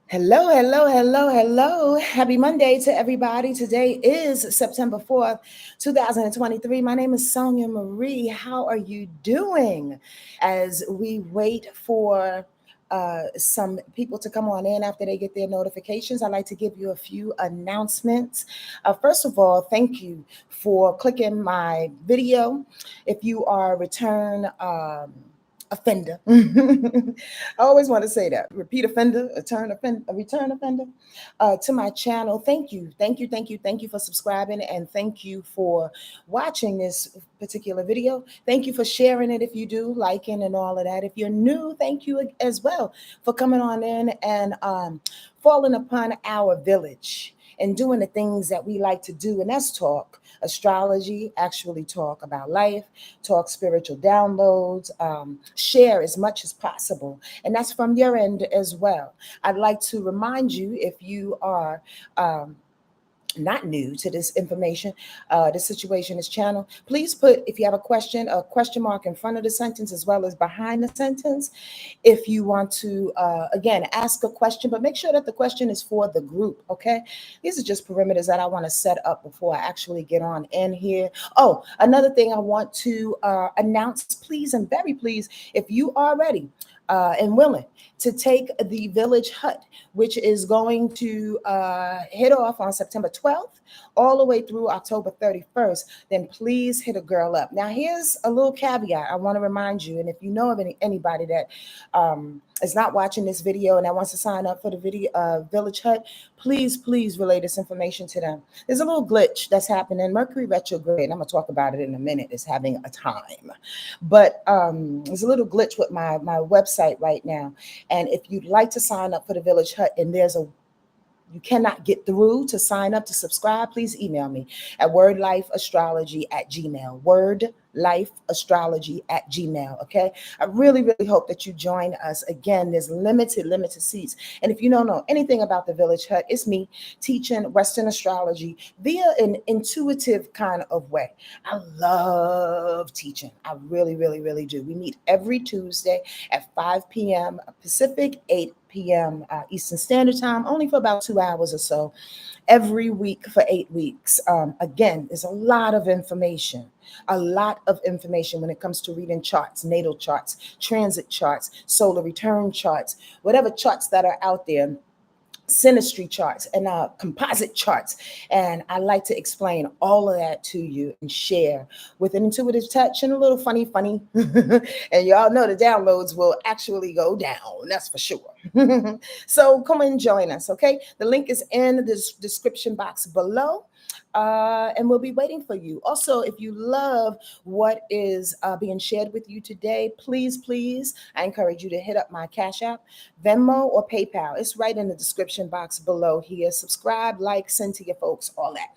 Hello, hello, hello, hello. Happy Monday to everybody. Today is September 4th, 2023. My name is Sonia Marie. How are you doing? As we wait for some people to come on in after they get their notifications, I'd like to give you a few announcements. First of all, thank you for clicking my video. If you are a return offender. I always want to say that. Repeat offender, a return offender to my channel. Thank you. Thank you. Thank you. Thank you for subscribing and thank you for watching this particular video. Thank you for sharing it if you do, liking and all of that. If you're new, thank you as well for coming on in and falling upon our village and doing the things that we like to do, and that's talk astrology, actually talk about life, talk spiritual downloads, share as much as possible. And that's from your end as well. I'd like to remind you, if you are not new to this information, this situation, this channel, please put, if you have a question mark in front of the sentence as well as behind the sentence. If you want to, again, ask a question, but make sure that the question is for the group, okay? These are just perimeters that I want to set up before I actually get on in here. Oh, another thing I want to announce, please and very please, if you are ready and willing to take the Village Hut, which is going to hit off on September 12th all the way through October 31st, then please hit a girl up. Now, here's a little caveat I want to remind you, and if you know of anybody that is not watching this video and that wants to sign up for the Village Hut, please relay this information to them. There's a little glitch that's happening. Mercury retrograde, and I'm going to talk about it in a minute, is having a time. But there's a little glitch with my website right now. And if you'd like to sign up for the Village Hut and you cannot get through to sign up to subscribe, please email me at wordlifeastrology@gmail. Wordlifeastrology@gmail. Okay. I really hope that you join us. Again, there's limited seats. And if you don't know anything about the Village Hut, it's me teaching Western astrology via an intuitive kind of way. I love teaching. I really do. We meet every Tuesday at 5 p.m. Pacific, 8 p.m. Eastern Standard Time, only for about 2 hours or so, every week for 8 weeks. Again, there's a lot of information when it comes to reading charts, natal charts, transit charts, solar return charts, whatever charts that are out there, synastry charts and composite charts. And I like to explain all of that to you and share with an intuitive touch and a little funny. And y'all know the downloads will actually go down. That's for sure. So come and join us. Okay. The link is in the description box below. And we'll be waiting for you. Also, if you love what is being shared with you today, please, I encourage you to hit up my Cash App, Venmo, or PayPal. It's right in the description box below here. Subscribe, like, send to your folks, all that.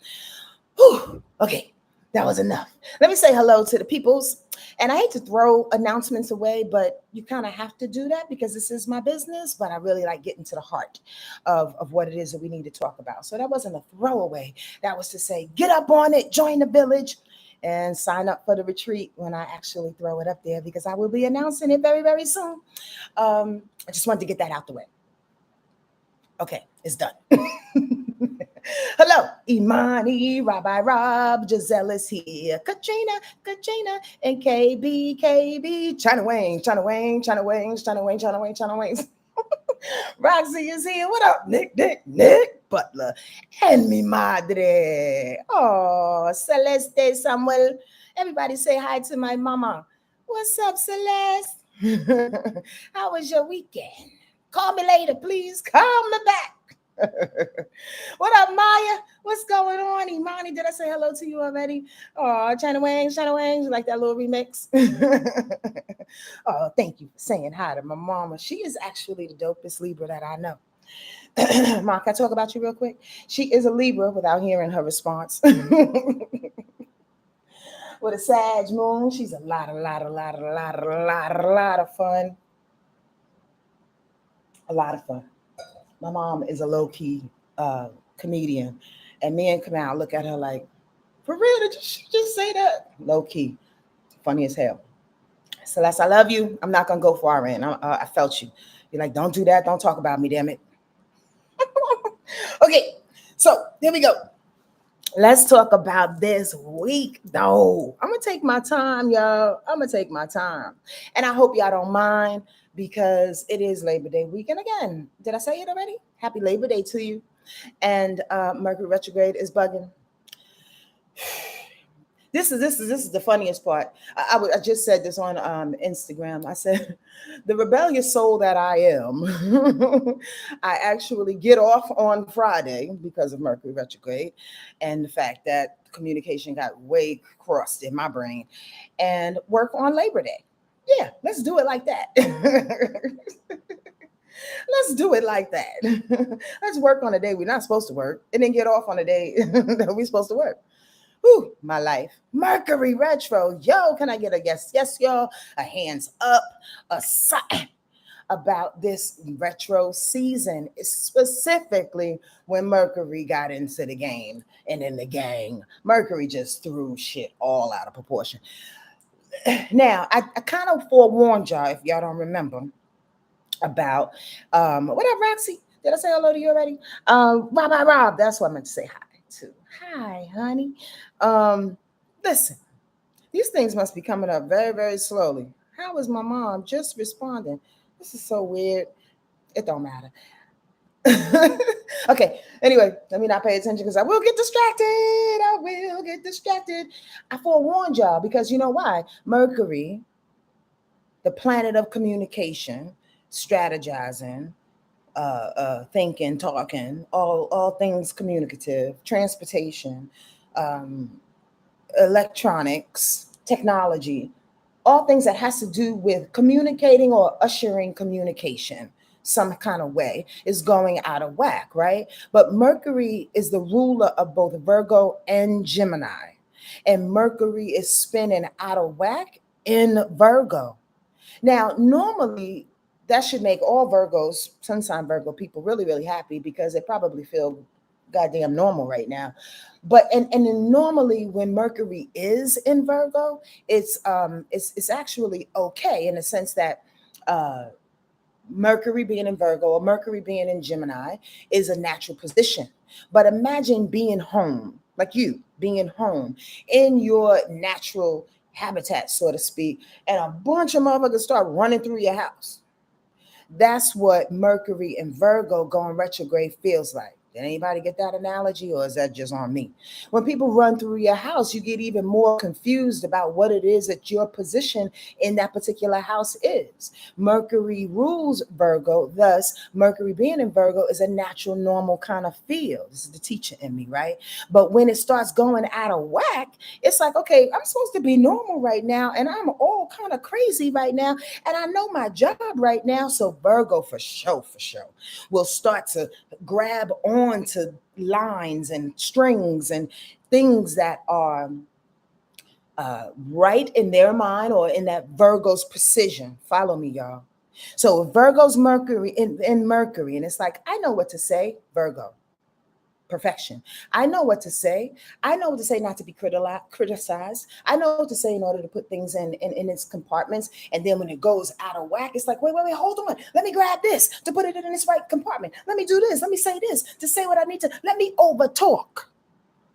Whew. Okay, that was enough. Let me say hello to the peoples. And I hate to throw announcements away, but you kind of have to do that because this is my business. But I really like getting to the heart of what it is that we need to talk about. So that wasn't a throwaway. That was to say, get up on it, join the village, and sign up for the retreat when I actually throw it up there, because I will be announcing it very soon. I just wanted to get that out the way. Okay, it's done. Hello, Imani, Rabbi Rob, Giselle is here, Katrina, and KB, China Wayne. Roxy is here. What up, Nick Butler, and mi madre. Oh, Celeste Samuel. Everybody say hi to my mama. What's up, Celeste? How was your weekend? Call me later, please. Call me back. What up, Maya? What's going on? Imani, did I say hello to you already? Oh, China Wang, you like that little remix? Oh, thank you for saying hi to my mama. She is actually the dopest Libra that I know. Mom, can I talk about you real quick? She is a Libra without hearing her response. With a Sag moon, she's a lot of fun. A lot of fun. My mom is a low-key comedian. And me and Kamau look at her like, for real, did she just say that? Low-key. Funny as hell. Celeste, I love you. I'm not going to go far in. I felt you. You're like, don't do that. Don't talk about me, damn it. Okay, so here we go. Let's talk about this week, though. I'm gonna take my time, y'all. I'm gonna take my time, and I hope y'all don't mind because it is Labor Day weekend again. Did I say it already? Happy Labor Day to you. And Mercury retrograde is bugging. This is the funniest part. I just said this on Instagram. I said, the rebellious soul that I am, I actually get off on Friday because of Mercury retrograde, and the fact that communication got way crossed in my brain, and work on Labor Day. Yeah, let's do it like that. Let's do it like that. Let's work on a day we're not supposed to work, and then get off on a day that we're supposed to work. Whew, my life. Mercury retro. Yo, can I get a yes? Yes, y'all. A hands up, a sign about this retro season, specifically when Mercury got into the game and in the gang. Mercury just threw shit all out of proportion. Now, I kind of forewarned y'all, if y'all don't remember, about what up, Roxy? Did I say hello to you already? Rob, that's what I meant to say hi to. Hi, honey. Um, Listen, these things must be coming up very, very slowly. How is my mom just responding? This is so weird. It don't matter. Okay, anyway, let me not pay attention because I will get distracted. I will get distracted. I forewarned y'all because you know why? Mercury, the planet of communication, strategizing, thinking, talking, all things communicative, transportation, um, electronics, technology, all things that has to do with communicating or ushering communication some kind of way is going out of whack, right? But Mercury is the ruler of both Virgo and Gemini. And Mercury is spinning out of whack in Virgo. Now, normally that should make all Virgos, sun sign Virgo people really, really happy because they probably feel goddamn normal right now. But and then normally when Mercury is in Virgo, it's actually okay in the sense that uh Mercury being in Virgo or Mercury being in Gemini is a natural position. But imagine being home, like you being home in your natural habitat, so to speak, and a bunch of motherfuckers start running through your house. That's what Mercury and Virgo going retrograde feels like. Did anybody get that analogy, or is that just on me? When people run through your house, you get even more confused about what it is that your position in that particular house is. Mercury rules Virgo, thus, Mercury being in Virgo is a natural, normal kind of feel. This is the teacher in me, right? But when it starts going out of whack, it's like, okay, I'm supposed to be normal right now, and I'm all kind of crazy right now, and I know my job right now. So Virgo for sure will start to grab on to lines and strings and things that are right in their mind or in that Virgo's precision. Follow me, y'all. So Virgo's Mercury in Mercury, and it's like, I know what to say, Virgo. Perfection. I know what to say. I know what to say not to be criticized. I know what to say in order to put things in its compartments. And then when it goes out of whack, it's like, wait, hold on. Let me grab this to put it in its right compartment. Let me do this. Let me say this to say what I need to. Let me over talk.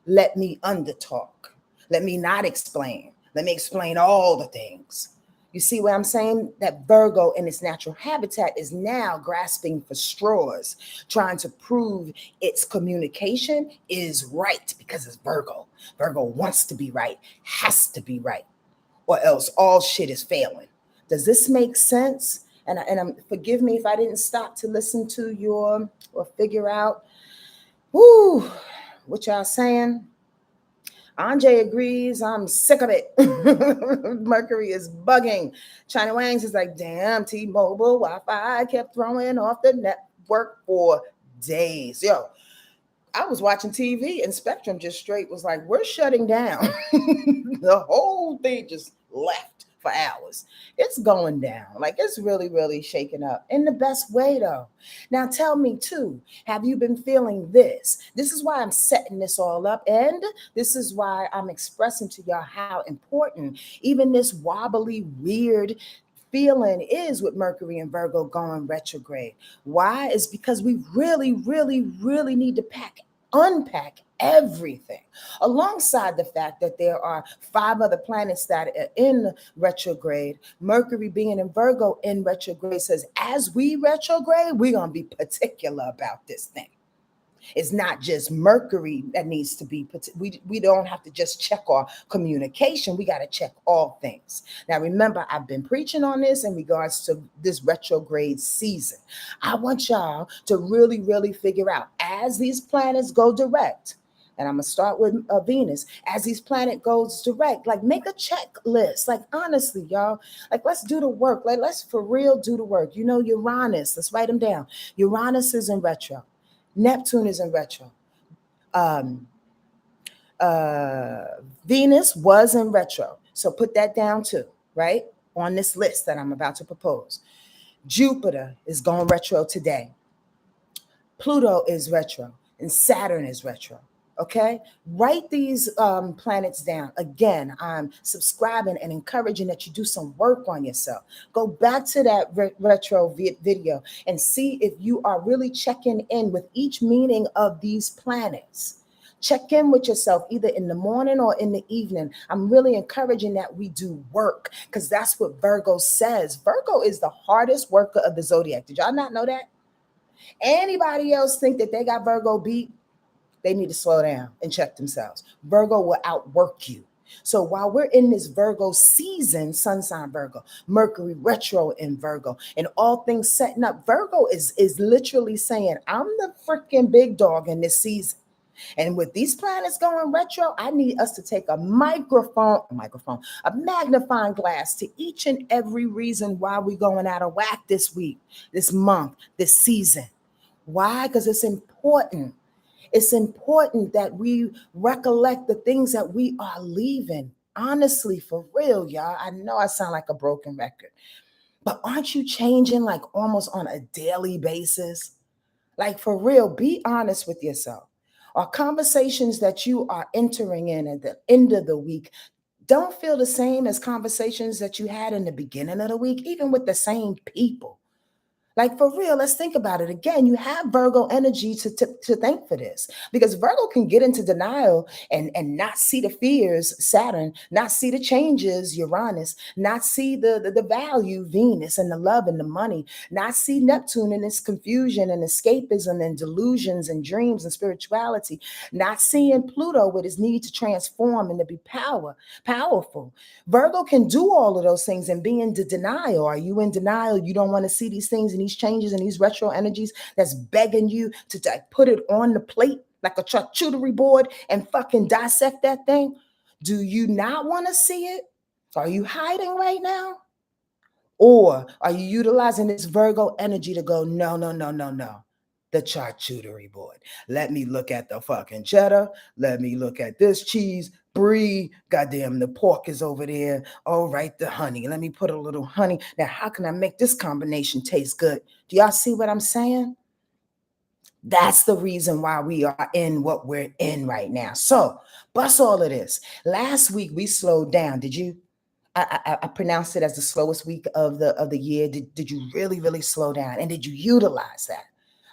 Let me under talk. Let me not explain. Let me explain all the things. You see what I'm saying? That Virgo in its natural habitat is now grasping for straws, trying to prove its communication is right because it's Virgo. Virgo wants to be right, has to be right, or else all shit is failing. Does this make sense? And forgive me if I didn't stop to listen to your or figure out, whoo, what y'all saying. Andre agrees. I'm sick of it. Mercury is bugging. China Wangs is like, damn, T-Mobile Wi-Fi kept throwing off the network for days. Yo, I was watching TV and Spectrum just straight was like, we're shutting down. The whole thing just left for hours. It's going down. Like it's really, really shaking up in the best way though. Now tell me too, have you been feeling this? This is why I'm setting this all up. And this is why I'm expressing to y'all how important even this wobbly, weird feeling is with Mercury and Virgo going retrograde. Why? Is because we really, really, really need to unpack everything, alongside the fact that there are 5 other planets that are in retrograde. Mercury being in Virgo in retrograde says, as we retrograde, we're going to be particular about this thing. It's not just Mercury that needs to be, we don't have to just check our communication. We got to check all things. Now, remember, I've been preaching on this in regards to this retrograde season. I want y'all to really, really figure out, as these planets go direct, and I'm going to start with Venus, as these planet goes direct, like make a checklist. Like, honestly, y'all, like, let's do the work. Like, let's for real do the work. Uranus, let's write them down. Uranus is in retro. Neptune is in retro. Um, Venus was in retro. So put that down too, right? On this list that I'm about to propose. Jupiter is going retro today. Pluto is retro. And Saturn is retro. Okay, write these planets down. Again, I'm subscribing and encouraging that you do some work on yourself. Go back to that retro video and see if you are really checking in with each meaning of these planets. Check in with yourself either in the morning or in the evening. I'm really encouraging that we do work, because that's what Virgo says. Virgo is the hardest worker of the zodiac. Did y'all not know that? Anybody else think that they got Virgo beat? They need to slow down and check themselves. Virgo will outwork you. So while we're in this Virgo season, sun sign Virgo, Mercury retro in Virgo, and all things setting up, Virgo is literally saying, I'm the freaking big dog in this season. And with these planets going retro, I need us to take a magnifying glass to each and every reason why we're going out of whack this week, this month, this season. Why? Because it's important. It's important that we recollect the things that we are leaving. Honestly, for real, y'all. I know I sound like a broken record, but aren't you changing like almost on a daily basis? Like, for real, be honest with yourself. Are conversations that you are entering in at the end of the week don't feel the same as conversations that you had in the beginning of the week, even with the same people? Like, for real, let's think about it. Again, you have Virgo energy to thank for this, because Virgo can get into denial and not see the fears, Saturn, not see the changes, Uranus, not see the value, Venus, and the love and the money, not see Neptune and its confusion and escapism and delusions and dreams and spirituality, not seeing Pluto with his need to transform and to be powerful. Virgo can do all of those things and be in denial. Are you in denial? You don't want to see these things and these changes and these retro energies that's begging you to put it on the plate like a charcuterie board and fucking dissect that thing? Do you not want to see it? Are you hiding right now? Or are you utilizing this Virgo energy to go, no, no, no, no, no, the charcuterie board. Let me look at the fucking cheddar. Let me look at this cheese. Brie, goddamn, the pork is over there. All right, the honey. Let me put a little honey. Now, how can I make this combination taste good? Do y'all see what I'm saying? That's the reason why we are in what we're in right now. So, bust all of this. Last week we slowed down. Did you? I pronounced it as the slowest week of the year. Did you really, really slow down? And did you utilize that?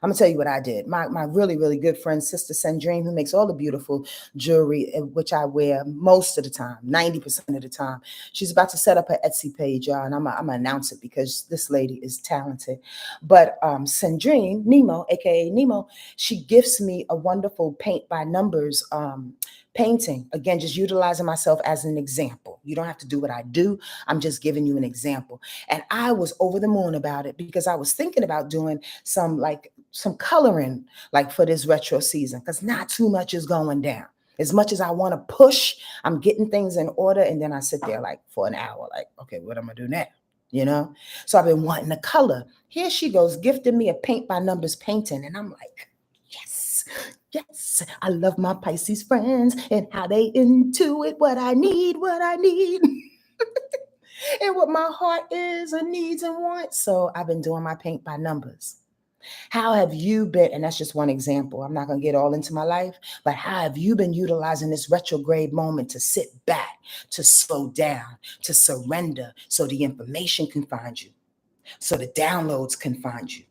I'm gonna tell you what I did. My really, really good friend, Sister Sandrine, who makes all the beautiful jewelry, which I wear most of the time, 90% of the time. She's about to set up her Etsy page, y'all, and I'm gonna announce it because this lady is talented. But Sandrine, Nemo, aka Nemo, she gifts me a wonderful paint by numbers painting. Again, just utilizing myself as an example. You don't have to do what I do. I'm just giving you an example. And I was over the moon about it because I was thinking about doing some coloring like for this retro season, because not too much is going down. As much as I want to push, I'm getting things in order. And then I sit there like for an hour, like, okay, what am I do now? You know? So I've been wanting to color. Here she goes, gifting me a paint by numbers painting. And I'm like, yes, yes. I love my Pisces friends and how they intuit what I need, and what my heart is and needs and wants. So I've been doing my paint by numbers. How have you been, and that's just one example, I'm not going to get all into my life, but how have you been utilizing this retrograde moment to sit back, to slow down, to surrender so the information can find you, so the downloads can find you,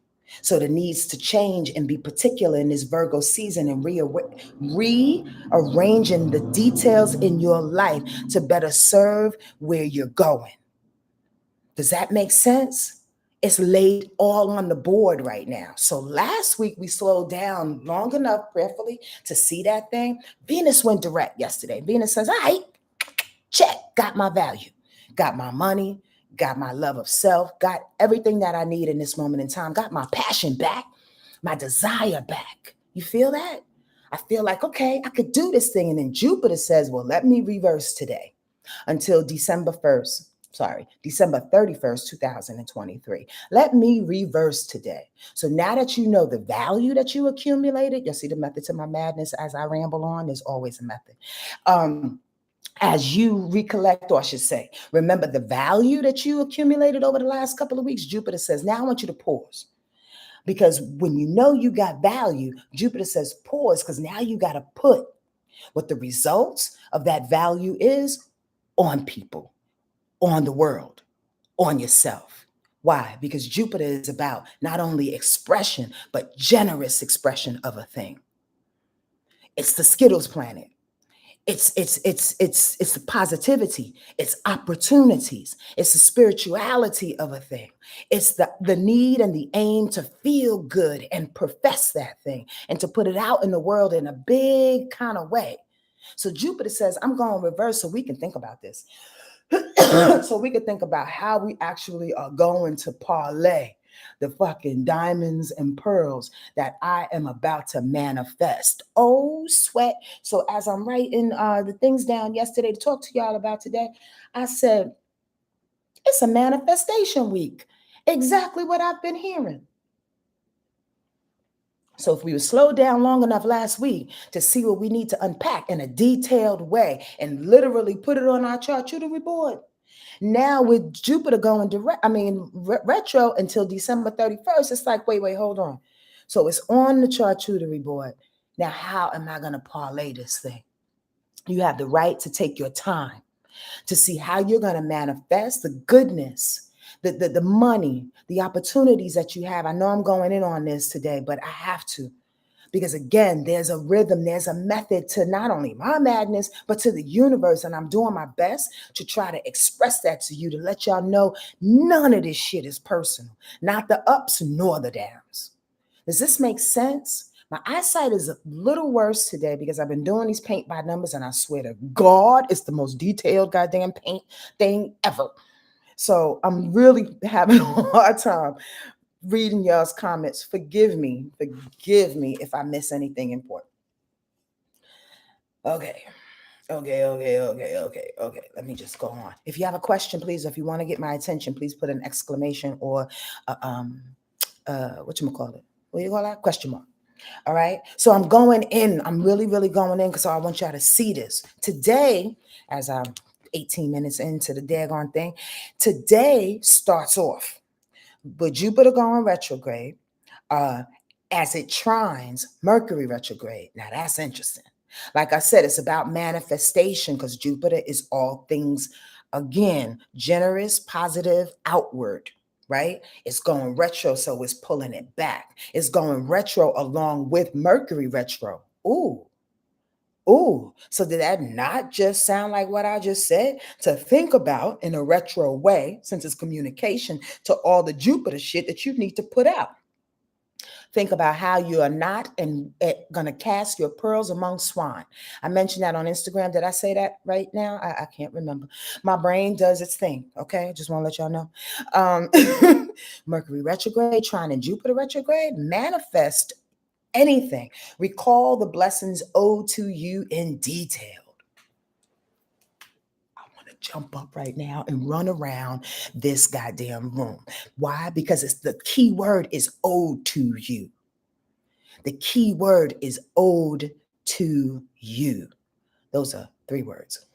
so the needs to change and be particular in this Virgo season and rearranging the details in your life to better serve where you're going. Does that make sense? It's laid all on the board right now. So last week we slowed down long enough prayerfully to see that thing. Venus went direct yesterday. Venus says, all right, check, got my value, got my money, got my love of self, got everything that I need in this moment in time, got my passion back, my desire back. You feel that? I feel like, okay, I could do this thing. And then Jupiter says, well, let me reverse today until December 31st, 2023. Let me reverse today. So now that you know the value that you accumulated, you'll see the method to my madness as I ramble on. There's always a method. As you recollect, or I should say, remember the value that you accumulated over the last couple of weeks, Jupiter says, now I want you to pause. Because when you know you got value, Jupiter says pause, because now you got to put what the results of that value is on people, on the world, on yourself. Why? Because Jupiter is about not only expression, but generous expression of a thing. It's the Skittles planet. It's the positivity, it's opportunities, it's the spirituality of a thing. It's the need and the aim to feel good and profess that thing and to put it out in the world in a big kind of way. So Jupiter says, I'm going reverse so we can think about this. So we can think about how we actually are going to parlay the fucking diamonds and pearls that I am about to manifest. Oh, sweat. So as I'm writing the things down yesterday to talk to y'all about today, I said, it's a manifestation week. Exactly what I've been hearing. So if we would slow down long enough last week to see what we need to unpack in a detailed way and literally put it on our charcuterie board. Now with Jupiter going retro until December 31st, it's like, wait, hold on. So it's on the charcuterie board. Now, how am I going to parlay this thing? You have the right to take your time to see how you're going to manifest the goodness, the money, the opportunities that you have. I know I'm going in on this today, but I have to. Because again, there's a rhythm, there's a method to not only my madness, but to the universe. And I'm doing my best to try to express that to you, to let y'all know none of this shit is personal. Not the ups nor the downs. Does this make sense? My eyesight is a little worse today because I've been doing these paint by numbers, and I swear to God, it's the most detailed goddamn paint thing ever. So I'm really having a hard time reading y'all's comments. Forgive me if I miss anything important. Okay. Let me just go on. If you have a question, please, if you want to get my attention, please put an exclamation or what you call it? What do you call that? Question mark. All right. So I'm going in. I'm really, really going in because I want y'all to see this. Today, as I'm 18 minutes into the daggone thing, today starts off with Jupiter going retrograde as it trines Mercury retrograde. Now that's interesting. Like I said, it's about manifestation because Jupiter is all things, again, generous, positive, outward, right? It's going retro, so it's pulling it back. It's going retro along with Mercury retro. Ooh. So did that not just sound like what I just said? To think about in a retro way, since it's communication to all the Jupiter shit that you need to put out. Think about how you are not and going to cast your pearls among swine. I mentioned that on Instagram. Did I say that right now? I can't remember. My brain does its thing. Okay. Just want to let y'all know. Mercury retrograde, trine and Jupiter retrograde, manifest anything. Recall the blessings owed to you in detail. I want to jump up right now and run around this goddamn room. Why? Because it's the key word is owed to you. The key word is owed to you. Those are 3 words.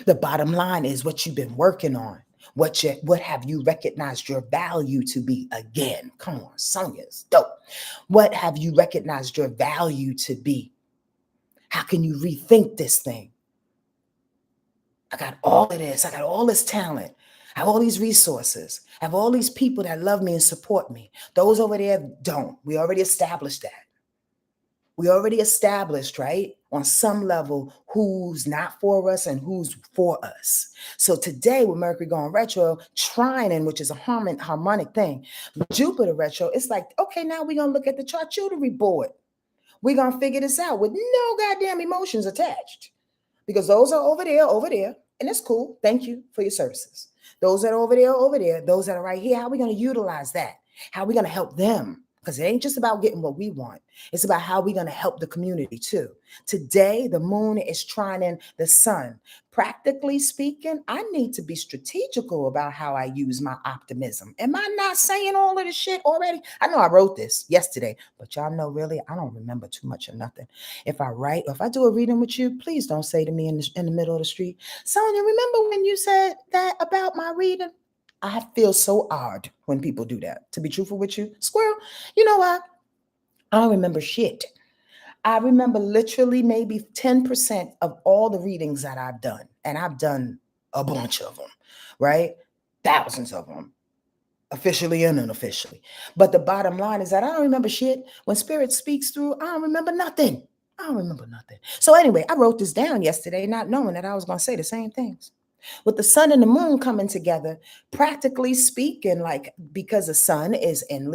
The bottom line is what you've been working on, What have you recognized your value to be again? Come on, Sonya's dope. What have you recognized your value to be? How can you rethink this thing? I got all of this. I got all this talent. I have all these resources. I have all these people that love me and support me. Those over there don't. We already established that. We already established, right, on some level, who's not for us and who's for us. So today with Mercury going retro, trining, which is a harmonic thing, Jupiter retro, it's like, okay, now we're going to look at the charcuterie board. We're going to figure this out with no goddamn emotions attached. Because those are over there, and it's cool. Thank you for your services. Those that are over there, those that are right here, how are we going to utilize that? How are we going to help them? Because it ain't just about getting what we want. It's about how we're going to help the community too. Today, the moon is trining the sun. Practically speaking, I need to be strategical about how I use my optimism. Am I not saying all of this shit already? I know I wrote this yesterday, but y'all know really, I don't remember too much of nothing. If I write, or if I do a reading with you, please don't say to me in the middle of the street, Sonia, remember when you said that about my reading? I feel so odd when people do that. To be truthful with you, squirrel, you know what? I don't remember shit. I remember literally maybe 10% of all the readings that I've done. And I've done a bunch of them, right? Thousands of them, officially and unofficially. But the bottom line is that I don't remember shit. When spirit speaks through, I don't remember nothing. I don't remember nothing. So anyway, I wrote this down yesterday, not knowing that I was going to say the same things. With the sun and the moon coming together, practically speaking, like because the sun is in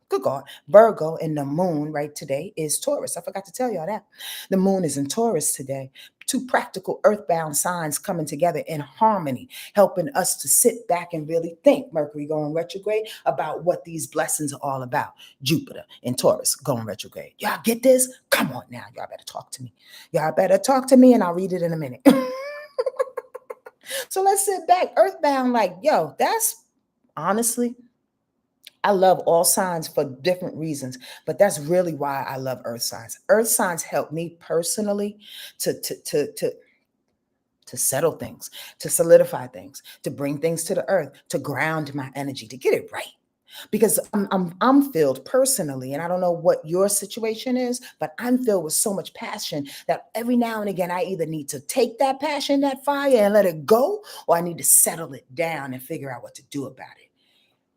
good God, Virgo, and the moon right today is Taurus. I forgot to tell y'all that. The moon is in Taurus today. Two practical earthbound signs coming together in harmony, helping us to sit back and really think, Mercury going retrograde, about what these blessings are all about. Jupiter in Taurus going retrograde. Y'all get this? Come on now. Y'all better talk to me. Y'all better talk to me, and I'll read it in a minute. So let's sit back, earthbound, like, yo, that's honestly, I love all signs for different reasons, but that's really why I love earth signs. Earth signs help me personally to settle things, to solidify things, to bring things to the earth, to ground my energy, to get it right. Because I'm filled personally, and I don't know what your situation is, but I'm filled with so much passion that every now and again I either need to take that passion, that fire, and let it go, or I need to settle it down and figure out what to do about it.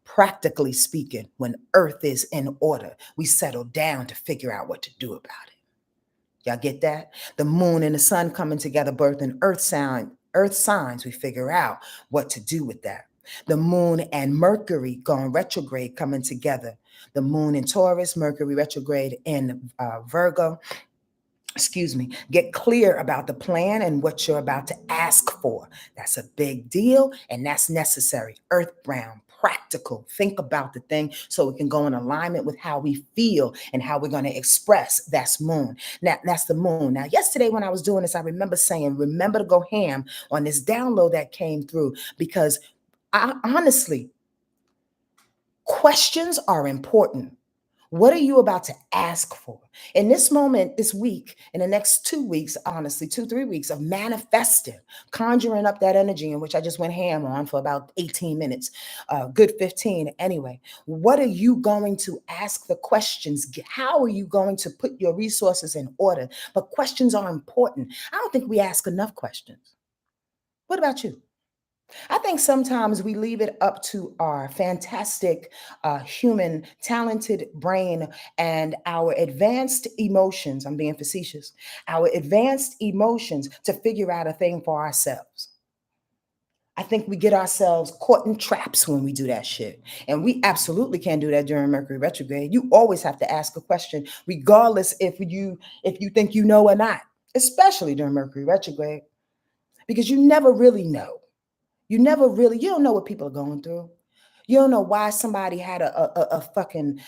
Practically speaking, when earth is in order, we settle down to figure out what to do about it. Y'all get that? The moon and the sun coming together, birthing earth signs, we figure out what to do with that. The moon and Mercury going retrograde coming together. The moon in Taurus, Mercury retrograde in Virgo. Excuse me, get clear about the plan and what you're about to ask for. That's a big deal, and that's necessary. Earthbound, practical. Think about the thing so we can go in alignment with how we feel and how we're going to express that's moon. Now, that's the moon. Now, yesterday when I was doing this, I remember saying, remember to go ham on this download that came through, because honestly, questions are important. What are you about to ask for? In this moment, this week, in the next 2 weeks, honestly, 2, 3 weeks of manifesting, conjuring up that energy, in which I just went ham on for about 18 minutes, good 15 anyway. What are you going to ask the questions? How are you going to put your resources in order? But questions are important. I don't think we ask enough questions. What about you? I think sometimes we leave it up to our fantastic human, talented brain and our advanced emotions. I'm being facetious. Our advanced emotions to figure out a thing for ourselves. I think we get ourselves caught in traps when we do that shit. And we absolutely can't do that during Mercury retrograde. You always have to ask a question, regardless if you think you know or not, especially during Mercury retrograde, because you never really know. You don't know what people are going through. You don't know why somebody had a fucking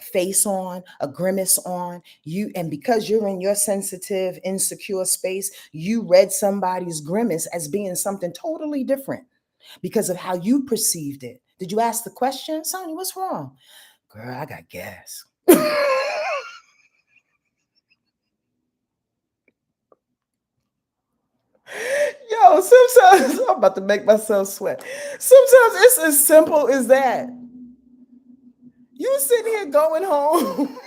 face on, a grimace on you. And because you're in your sensitive, insecure space, you read somebody's grimace as being something totally different because of how you perceived it. Did you ask the question, Sonia, what's wrong? Girl, I got gas. Yo, sometimes I'm about to make myself sweat. Sometimes it's as simple as that. You sitting here going home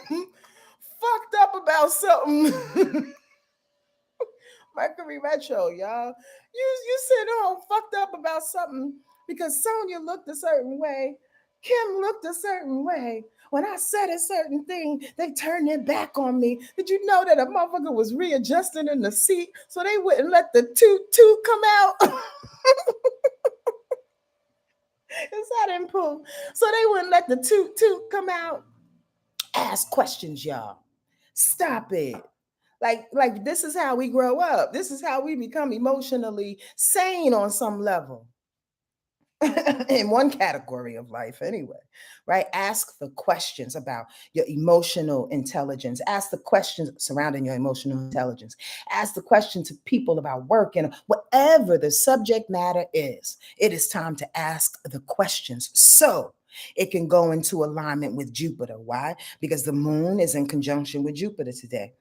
fucked up about something. Mercury retro, y'all. You sitting home fucked up about something because Sonya looked a certain way, Kim looked a certain way. When I said a certain thing, they turned their back on me. Did you know that a motherfucker was readjusting in the seat so they wouldn't let the toot come out? It's that in pool. So they wouldn't let the toot come out. Ask questions, y'all. Stop it. Like this is how we grow up. This is how we become emotionally sane on some level. In one category of life anyway, right? Ask the questions about your emotional intelligence. Ask the questions surrounding your emotional intelligence. Ask the questions to people about work and whatever the subject matter is. It is time to ask the questions so it can go into alignment with Jupiter. Why? Because the moon is in conjunction with Jupiter today.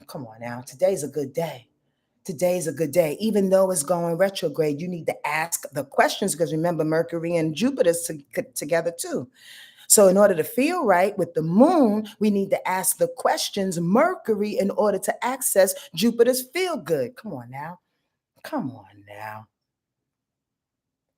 Come on now, today's a good day. Today's a good day. Even though it's going retrograde, you need to ask the questions because remember, Mercury and Jupiter's together too. So in order to feel right with the moon, we need to ask the questions, Mercury, in order to access Jupiter's feel good. Come on now. Come on now.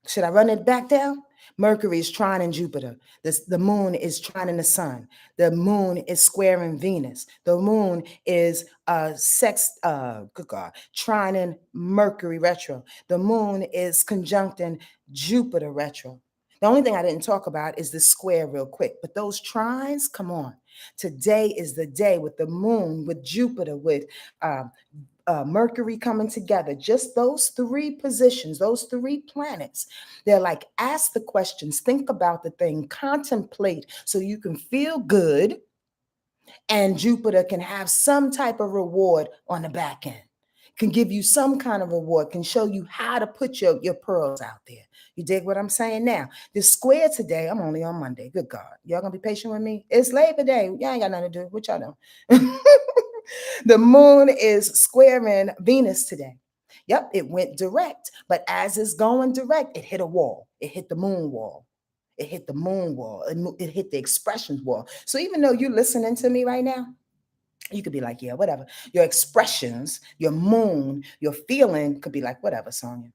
Should I run it back down? Mercury is trining Jupiter. The moon is trining the sun. The moon is squaring Venus. The moon is good God, trining Mercury retro. The moon is conjuncting Jupiter retro. The only thing I didn't talk about is the square real quick, but those trines, come on. Today is the day with the moon, with Jupiter, with Mercury coming together, just those three positions, those three planets. They're like, ask the questions, think about the thing, contemplate so you can feel good and Jupiter can have some type of reward on the back end, can give you some kind of reward, can show you how to put your pearls out there. You dig what I'm saying? Now, this square today, I'm only on Monday. Good God. Y'all gonna be patient with me? It's Labor Day. Y'all ain't got nothing to do. What y'all know? The moon is squaring Venus today. Yep, it went direct. But as it's going direct, it hit a wall. It hit the moon wall. It hit the moon wall. It hit the expressions wall. So even though you're listening to me right now, you could be like, yeah, whatever. Your expressions, your moon, your feeling could be like, whatever, Sonya.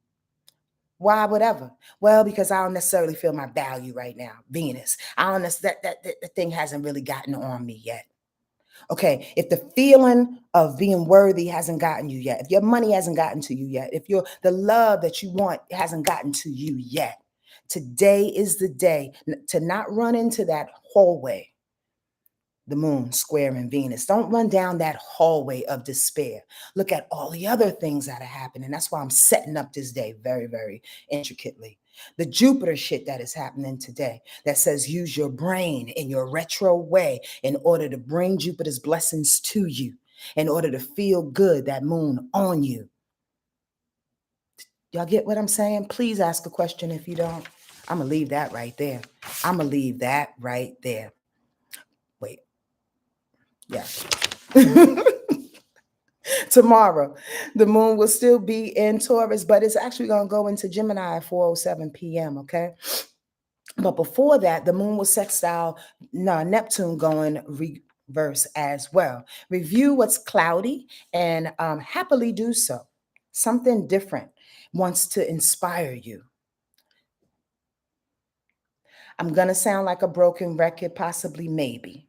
Why, whatever? Well, because I don't necessarily feel my value right now, Venus. I don't that thing hasn't really gotten on me yet. Okay, if the feeling of being worthy hasn't gotten you yet, if your money hasn't gotten to you yet, if the love that you want hasn't gotten to you yet, today is the day to not run into that hallway. The moon squaring Venus. Don't run down that hallway of despair. Look at all the other things that are happening. That's why I'm setting up this day very, very intricately. The Jupiter shit that is happening today that says use your brain in your retro way in order to bring Jupiter's blessings to you, in order to feel good, that moon on you. Y'all get what I'm saying? Please ask a question if you don't. I'm going to leave that right there. I'm going to leave that right there. Wait. Yeah. Tomorrow, the moon will still be in Taurus, but it's actually going to go into Gemini at 4:07 p.m., okay? But before that, the moon will sextile Neptune going reverse as well. Review what's cloudy and happily do so. Something different wants to inspire you. I'm going to sound like a broken record, possibly, maybe.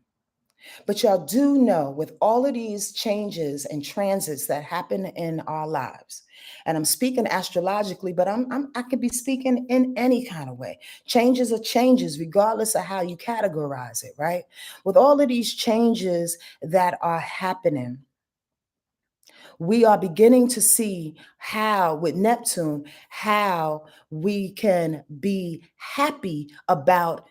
But y'all do know with all of these changes and transits that happen in our lives, and I'm speaking astrologically, but I could be speaking in any kind of way. Changes are changes, regardless of how you categorize it, right? With all of these changes that are happening, we are beginning to see how, with Neptune, how we can be happy about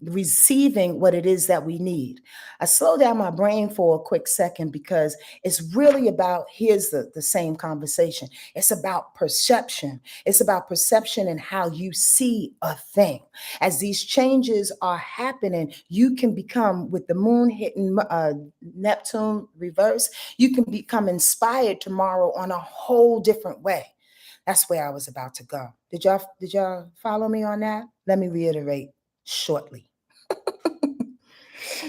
receiving what it is that we need. I slow down my brain for a quick second because it's really about, here's the same conversation. It's about perception. It's about perception and how you see a thing. As these changes are happening, you can become, with the moon hitting Neptune reverse, you can become inspired tomorrow on a whole different way. That's where I was about to go. Did y'all follow me on that? Let me reiterate shortly.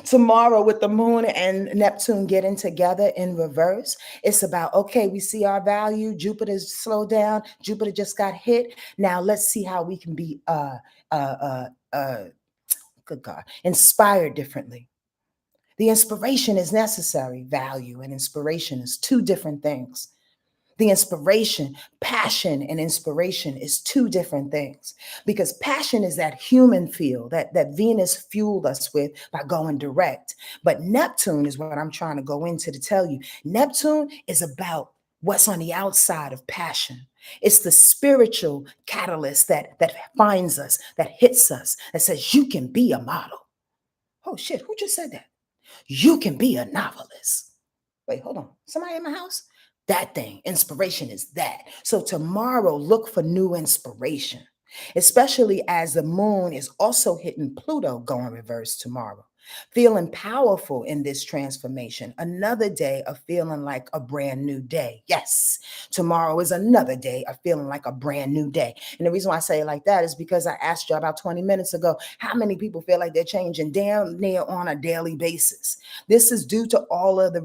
Tomorrow, with the moon and Neptune getting together in reverse, it's about, okay, we see our value. Jupiter's slowed down. Jupiter just got hit. Now let's see how we can be uh uh uh good God, inspired differently. The inspiration is necessary. Value and inspiration is two different things. The inspiration, passion and inspiration is two different things, because passion is that human feel that Venus fueled us with by going direct. But Neptune is what I'm trying to go into to tell you. Neptune is about what's on the outside of passion. It's the spiritual catalyst that finds us, that hits us, that says you can be a model. Oh shit, who just said that? You can be a novelist. Wait, hold on. Somebody in my house? That thing, inspiration is that. So tomorrow, look for new inspiration, especially as the moon is also hitting Pluto going reverse tomorrow. Feeling powerful in this transformation. Another day of feeling like a brand new day. Yes, tomorrow is another day of feeling like a brand new day. And the reason why I say it like that is because I asked you about 20 minutes ago, how many people feel like they're changing damn near on a daily basis? This is due to all of the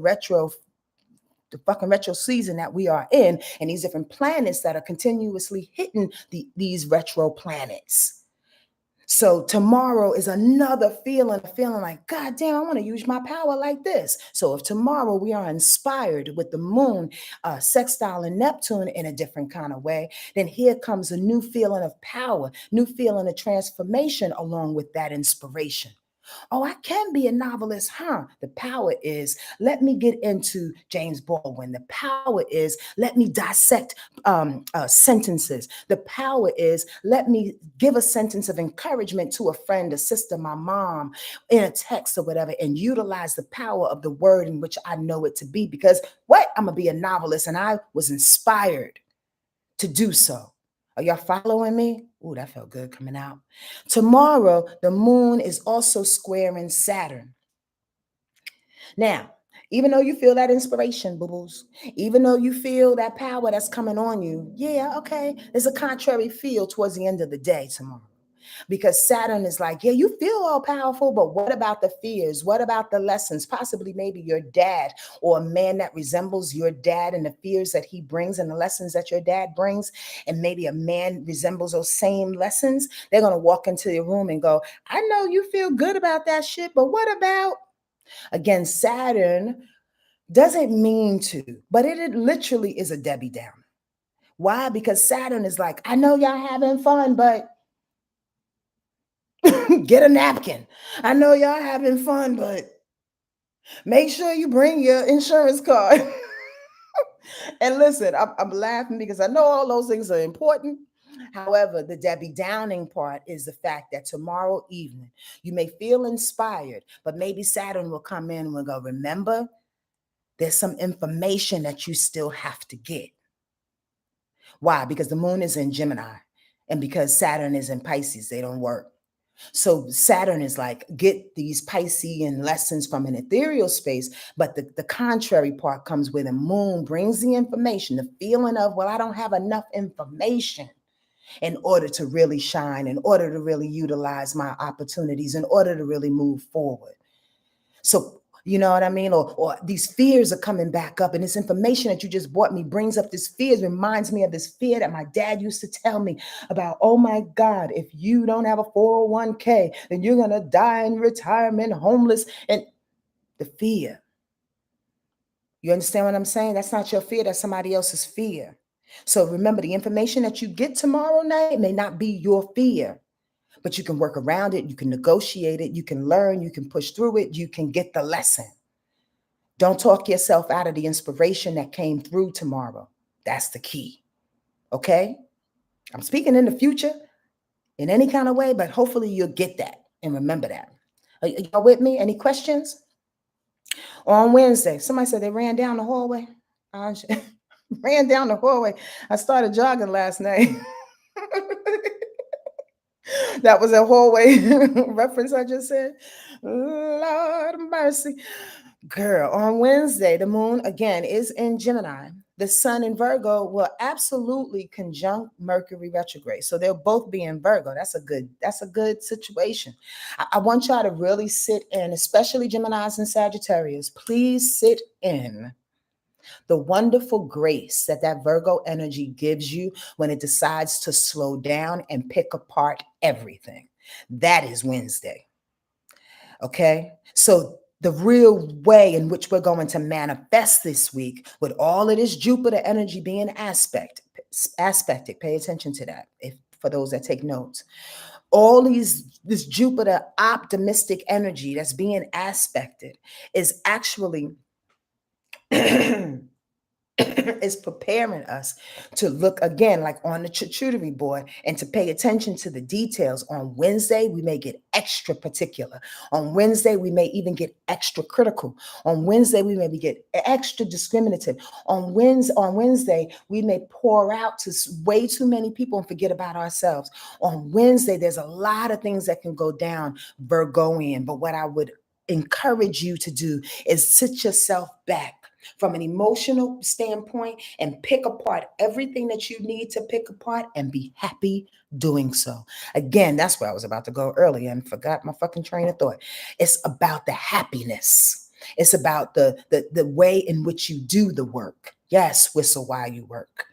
fucking retro season that we are in, and these different planets that are continuously hitting these retro planets. So tomorrow is another feeling like, God damn, I want to use my power like this. So if tomorrow we are inspired with the moon sextile and Neptune in a different kind of way, then here comes a new feeling of power, new feeling of transformation along with that inspiration. Oh, I can be a novelist, huh? The power is, let me get into James Baldwin. The power is, let me dissect sentences. The power is, let me give a sentence of encouragement to a friend, a sister, my mom, in a text or whatever, and utilize the power of the word in which I know it to be. Because what? I'm going to be a novelist, and I was inspired to do so. Are y'all following me? Ooh, that felt good coming out. Tomorrow, the moon is also squaring Saturn. Now, even though you feel that inspiration, boo-boos, even though you feel that power that's coming on you, yeah, okay, there's a contrary feel towards the end of the day tomorrow. Because Saturn is like, yeah, you feel all powerful, but what about the fears? What about the lessons? Possibly maybe your dad or a man that resembles your dad and the fears that he brings and the lessons that your dad brings. And maybe a man resembles those same lessons. They're going to walk into your room and go, I know you feel good about that shit, but what about? Again, Saturn doesn't mean to, but it literally is a Debbie Downer. Why? Because Saturn is like, I know y'all having fun, but get a napkin. I know y'all having fun, but make sure you bring your insurance card. And listen, I'm laughing because I know all those things are important. However, the Debbie Downing part is the fact that tomorrow evening you may feel inspired, but maybe Saturn will come in and will go, remember, there's some information that you still have to get. Why? Because the moon is in Gemini and because Saturn is in Pisces, they don't work. So Saturn is like, get these Piscean lessons from an ethereal space, but the contrary part comes where the moon brings the information, the feeling of, well, I don't have enough information in order to really shine, in order to really utilize my opportunities, in order to really move forward. So, you know what I mean? Or these fears are coming back up, and this information that you just brought me brings up this fears, reminds me of this fear that my dad used to tell me about. Oh my God, if you don't have a 401k, then you're going to die in retirement, homeless. And the fear. You understand what I'm saying? That's not your fear, that's somebody else's fear. So remember, the information that you get tomorrow night may not be your fear, but you can work around it. You can negotiate it. You can learn. You can push through it. You can get the lesson. Don't talk yourself out of the inspiration that came through tomorrow. That's the key. Okay? I'm speaking in the future in any kind of way, but hopefully you'll get that and remember that. Are y'all with me? Any questions? On Wednesday, somebody said they ran down the hallway. I ran down the hallway. I started jogging last night. That was a hallway reference I just said. Lord mercy. Girl, on Wednesday, the moon again is in Gemini. the sun in Virgo will absolutely conjunct Mercury retrograde. So they'll both be in Virgo. That's a good situation. I want y'all to really sit in, especially Geminis and Sagittarius. Please sit in the wonderful grace that that Virgo energy gives you when it decides to slow down and pick apart everything. That is Wednesday. Okay. So the real way in which we're going to manifest this week with all of this Jupiter energy being aspected, pay attention to that if for those that take notes. All this Jupiter optimistic energy that's being aspected is actually is preparing us to look again like on the charcuterie board and to pay attention to the details. On Wednesday we may get extra particular. On Wednesday we may even get extra critical. On Wednesday we maybe get extra discriminative. On Wednesday we may pour out to way too many people and forget about ourselves. On Wednesday there's a lot of things that can go down Virgoian, but what I would encourage you to do is sit yourself back from an emotional standpoint and pick apart everything that you need to pick apart and be happy doing so. Again, that's where I was about to go earlier and forgot my fucking train of thought. It's about the happiness. It's about the way in which you do the work. Yes, whistle while you work.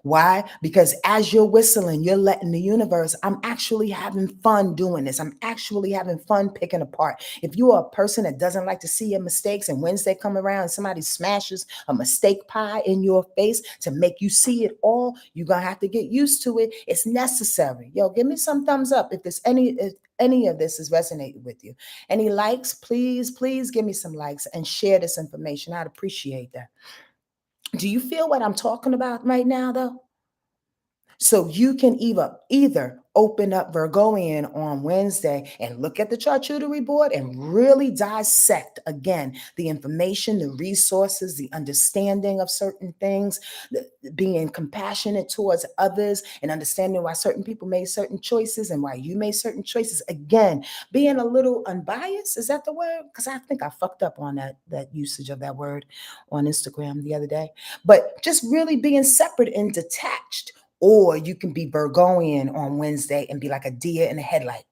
Why? Because as you're whistling, you're letting the universe, I'm actually having fun doing this. I'm actually having fun picking apart. If you are a person that doesn't like to see your mistakes and Wednesday come around and somebody smashes a mistake pie in your face to make you see it all, you're going to have to get used to it. It's necessary. Yo, give me some thumbs up if any of this is resonating with you. Any likes, please give me some likes and share this information. I'd appreciate that. Do you feel what I'm talking about right now, though? So you can either open up Virgoian on Wednesday and look at the charcuterie board and really dissect again the information, the resources, the understanding of certain things, being compassionate towards others and understanding why certain people made certain choices and why you made certain choices. Again, being a little unbiased, is that the word? Because I think I fucked up on that usage of that word on Instagram the other day. But just really being separate and detached. Or you can be Virgoian on Wednesday and be like a deer in a headlight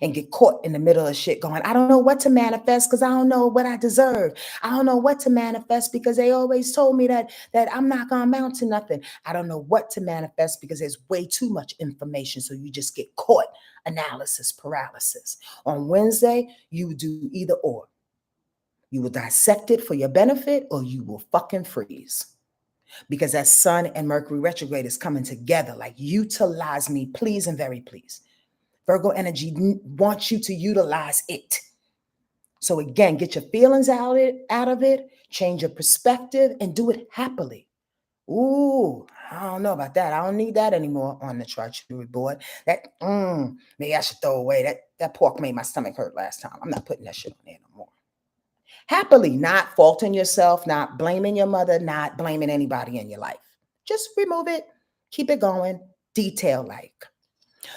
and get caught in the middle of shit going, I don't know what to manifest because I don't know what I deserve. I don't know what to manifest because they always told me that I'm not going to amount to nothing. I don't know what to manifest because there's way too much information. So you just get caught, analysis paralysis. On Wednesday, you do either or. You will dissect it for your benefit or you will fucking freeze. Because that Sun and Mercury retrograde is coming together. Like, utilize me, please and very please. Virgo energy wants you to utilize it. So again, get your feelings out of it, change your perspective, and do it happily. Ooh, I don't know about that. I don't need that anymore on the charcuterie board. Maybe I should throw away that pork made my stomach hurt last time. I'm not putting that shit on there no more. Happily, not faulting yourself, not blaming your mother, not blaming anybody in your life. Just remove it, keep it going, detail like.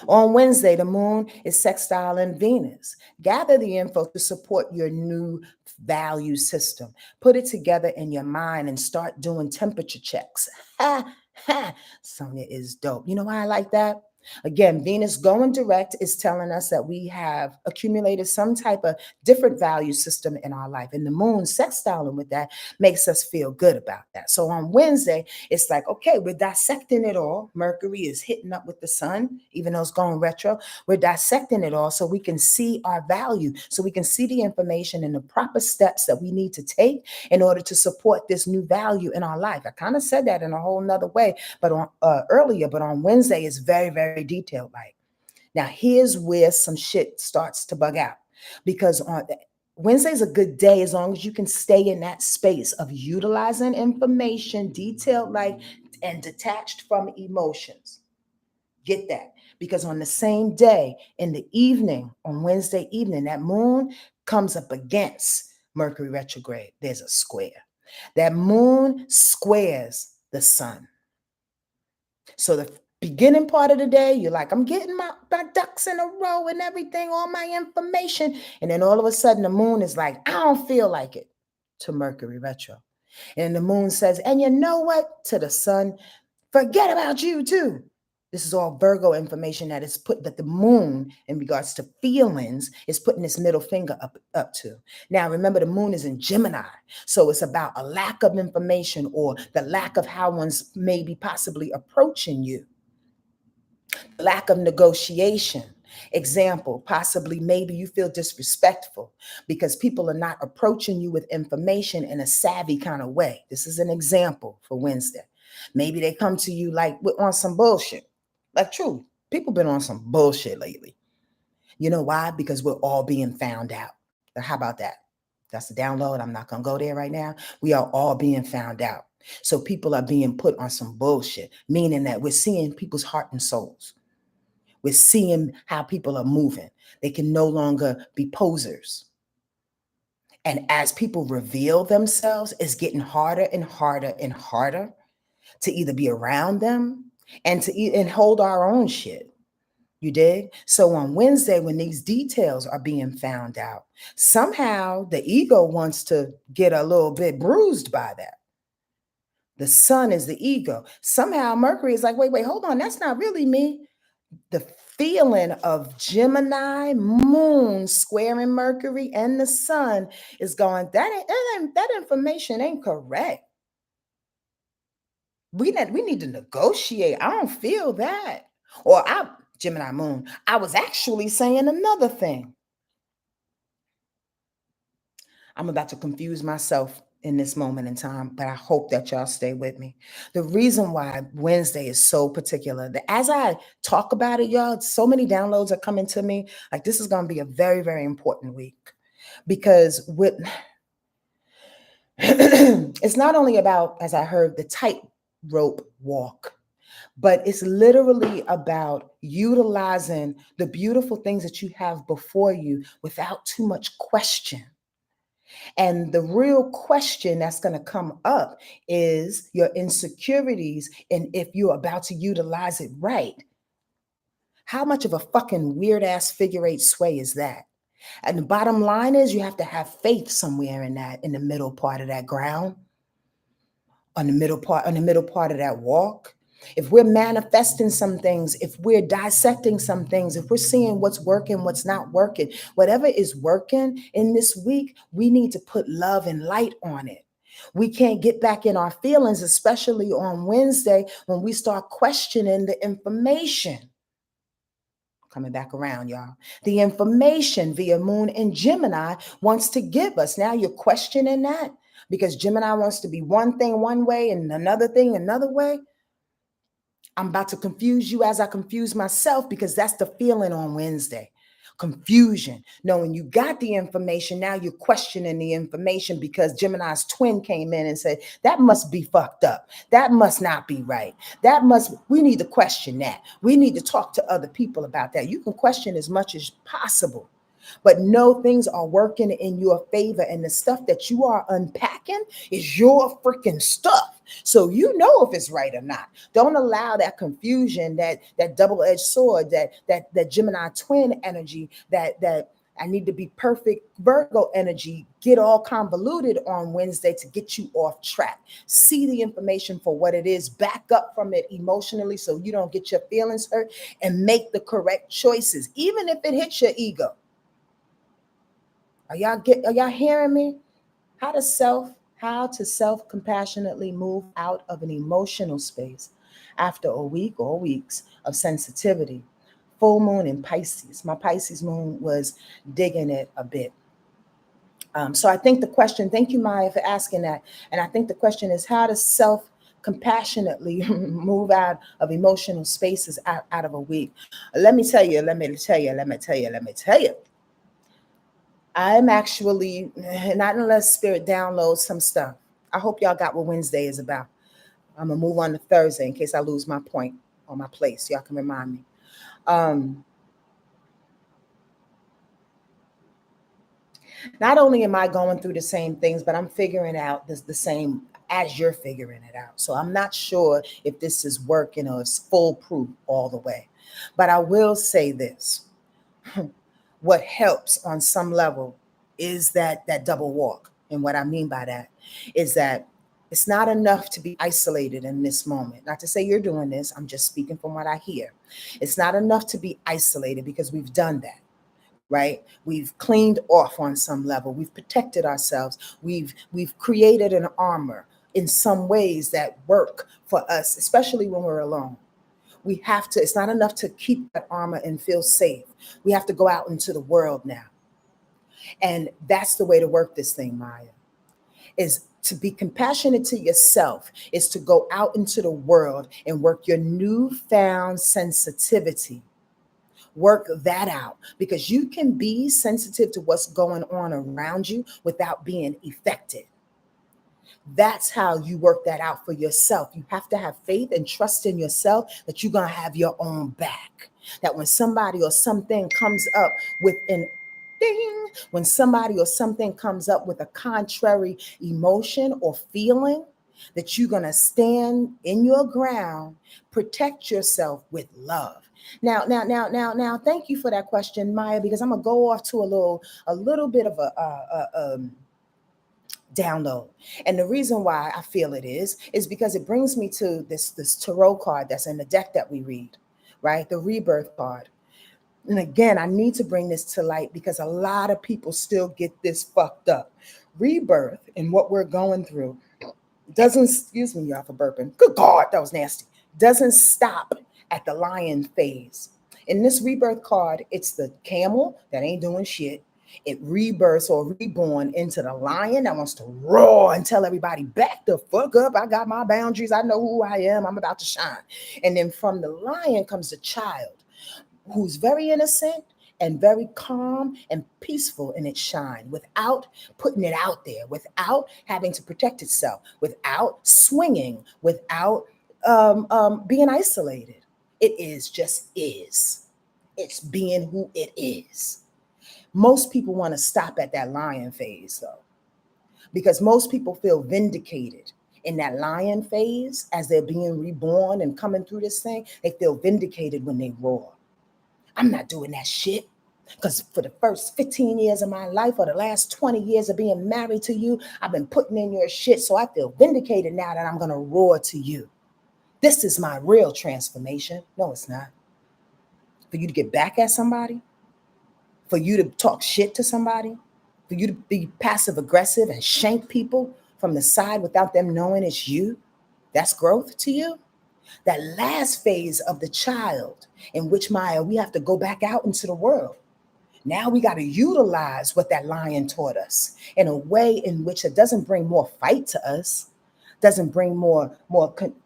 On Wednesday, the moon is sextiling Venus. Gather the info to support your new value system. Put it together in your mind and start doing temperature checks. Ha, ha. Sonia is dope. You know why I like that? Again, Venus going direct is telling us that we have accumulated some type of different value system in our life. And the moon sextiling with that makes us feel good about that. So on Wednesday, it's like, okay, we're dissecting it all. Mercury is hitting up with the sun, even though it's going retro. We're dissecting it all so we can see our value, so we can see the information and the proper steps that we need to take in order to support this new value in our life. I kind of said that in a whole nother way, but on earlier, but on Wednesday it's very, very detailed. Like, now here's where some shit starts to bug out, because on Wednesday's a good day as long as you can stay in that space of utilizing information, detailed, like, and detached from emotions. Get that? Because on the same day, in the evening, on Wednesday evening, that moon comes up against Mercury retrograde. There's a square. That moon squares the sun. So the beginning part of the day, you're like, I'm getting my ducks in a row and everything, all my information. And then all of a sudden the moon is like, I don't feel like it, to Mercury retro. And the moon says, and you know what? To the sun, forget about you too. This is all Virgo information that is put, that the moon, in regards to feelings, is putting this middle finger up to. Now, remember, the moon is in Gemini. So it's about a lack of information or the lack of how one's maybe possibly approaching you. Lack of negotiation. Example, possibly maybe you feel disrespectful because people are not approaching you with information in a savvy kind of way. This is an example for Wednesday. Maybe they come to you like on some bullshit. Like, true, people been on some bullshit lately. You know why? Because we're all being found out. How about that? That's the download. I'm not going to go there right now. We are all being found out. So people are being put on some bullshit, meaning that we're seeing people's heart and souls. We're seeing how people are moving. They can no longer be posers. And as people reveal themselves, it's getting harder and harder and harder to either be around them and and hold our own shit. You dig? So on Wednesday, when these details are being found out, somehow the ego wants to get a little bit bruised by that. The sun is the ego. Somehow Mercury is like, wait, hold on. That's not really me. The feeling of Gemini moon squaring Mercury and the sun is going, that information ain't correct. We need to negotiate. I don't feel that. Or Gemini moon, I was actually saying another thing. I'm about to confuse myself in this moment in time, but I hope that y'all stay with me. The reason why Wednesday is so particular, that as I talk about it, y'all, so many downloads are coming to me. Like, this is going to be a very, very important week, because it's not only about, as I heard, the tightrope walk, but it's literally about utilizing the beautiful things that you have before you without too much question. And the real question that's going to come up is your insecurities. And if you're about to utilize it right, how much of a fucking weird ass figure eight sway is that? And the bottom line is, you have to have faith somewhere in that, in the middle part of that ground, on the middle part of that walk. If we're manifesting some things, if we're dissecting some things, if we're seeing what's working, what's not working, whatever is working in this week, we need to put love and light on it. We can't get back in our feelings, especially on Wednesday when we start questioning the information. Coming back around, y'all. The information via Moon and Gemini wants to give us. Now you're questioning that because Gemini wants to be one thing one way and another thing another way. I'm about to confuse you as I confuse myself, because that's the feeling on Wednesday. Confusion, knowing you got the information, now you're questioning the information because Gemini's twin came in and said, that must be fucked up. That must not be right. We need to question that. We need to talk to other people about that. You can question as much as possible, but know things are working in your favor, and the stuff that you are unpacking is your freaking stuff. So you know if it's right or not. Don't allow that confusion, that double-edged sword, that Gemini twin energy, that I need to be perfect Virgo energy, get all convoluted on Wednesday to get you off track. See the information for what it is, back up from it emotionally so you don't get your feelings hurt, and make the correct choices, even if it hits your ego. Are y'all hearing me? How to self-compassionately move out of an emotional space after a week or weeks of sensitivity. Full moon in Pisces. My Pisces moon was digging it a bit. So I think the question, thank you, Maya, for asking that. And I think the question is how to compassionately move out of emotional spaces out of a week. Let me tell you. I'm actually, not unless Spirit downloads some stuff. I hope y'all got what Wednesday is about. I'm going to move on to Thursday in case I lose my point or my place. Y'all can remind me. Not only am I going through the same things, but I'm figuring out the same as you're figuring it out. So I'm not sure if this is working or it's foolproof all the way. But I will say this. What helps on some level is that double walk. And what I mean by that is that It's not enough to be isolated in this moment. Not to say you're doing this, I'm just speaking from what I hear. It's not enough to be isolated because we've done that, right? We've cleaned off on some level. We've protected ourselves. We've created an armor in some ways that work for us, especially when we're alone. We have to, it's not enough to keep that armor and feel safe. We have to go out into the world now. And that's the way to work this thing, Maya, is to be compassionate to yourself, is to go out into the world and work your newfound sensitivity. Work that out, because you can be sensitive to what's going on around you without being affected. That's how you work that out for yourself. You have to have faith and trust in yourself that you're going to have your own back. That when somebody or something comes up with an ding, when somebody or something comes up with a contrary emotion or feeling, that you're going to stand in your ground, protect yourself with love. Now, thank you for that question, Maya, because I'm going to go off to a little bit of a download. And the reason why I feel it is because it brings me to this tarot card that's in the deck that we read, right? The rebirth card. And again, I need to bring this to light because a lot of people still get this fucked up. Rebirth and what we're going through doesn't, excuse me, y'all, for burping. Good God, that was nasty. Doesn't stop at the lion phase. In this rebirth card, it's the camel that ain't doing shit. It rebirths or reborn into the lion that wants to roar and tell everybody, back the fuck up. I got my boundaries. I know who I am. I'm about to shine. And then from the lion comes the child who's very innocent and very calm and peaceful in its shine, without putting it out there, without having to protect itself, without swinging, without being isolated. It is just is. It's being who it is. Most people want to stop at that lion phase, though, because most people feel vindicated in that lion phase as they're being reborn and coming through this thing. They feel vindicated when they roar. I'm not doing that shit. Because for the first 15 years of my life, or the last 20 years of being married to you, I've been putting in your shit. So I feel vindicated now that I'm going to roar to you. This is my real transformation. No, it's not. For you to get back at somebody, for you to talk shit to somebody, for you to be passive aggressive and shank people from the side without them knowing it's you, that's growth to you? That last phase of the child, in which, Maya, we have to go back out into the world. Now we got to utilize what that lion taught us in a way in which it doesn't bring more fight to us, doesn't bring more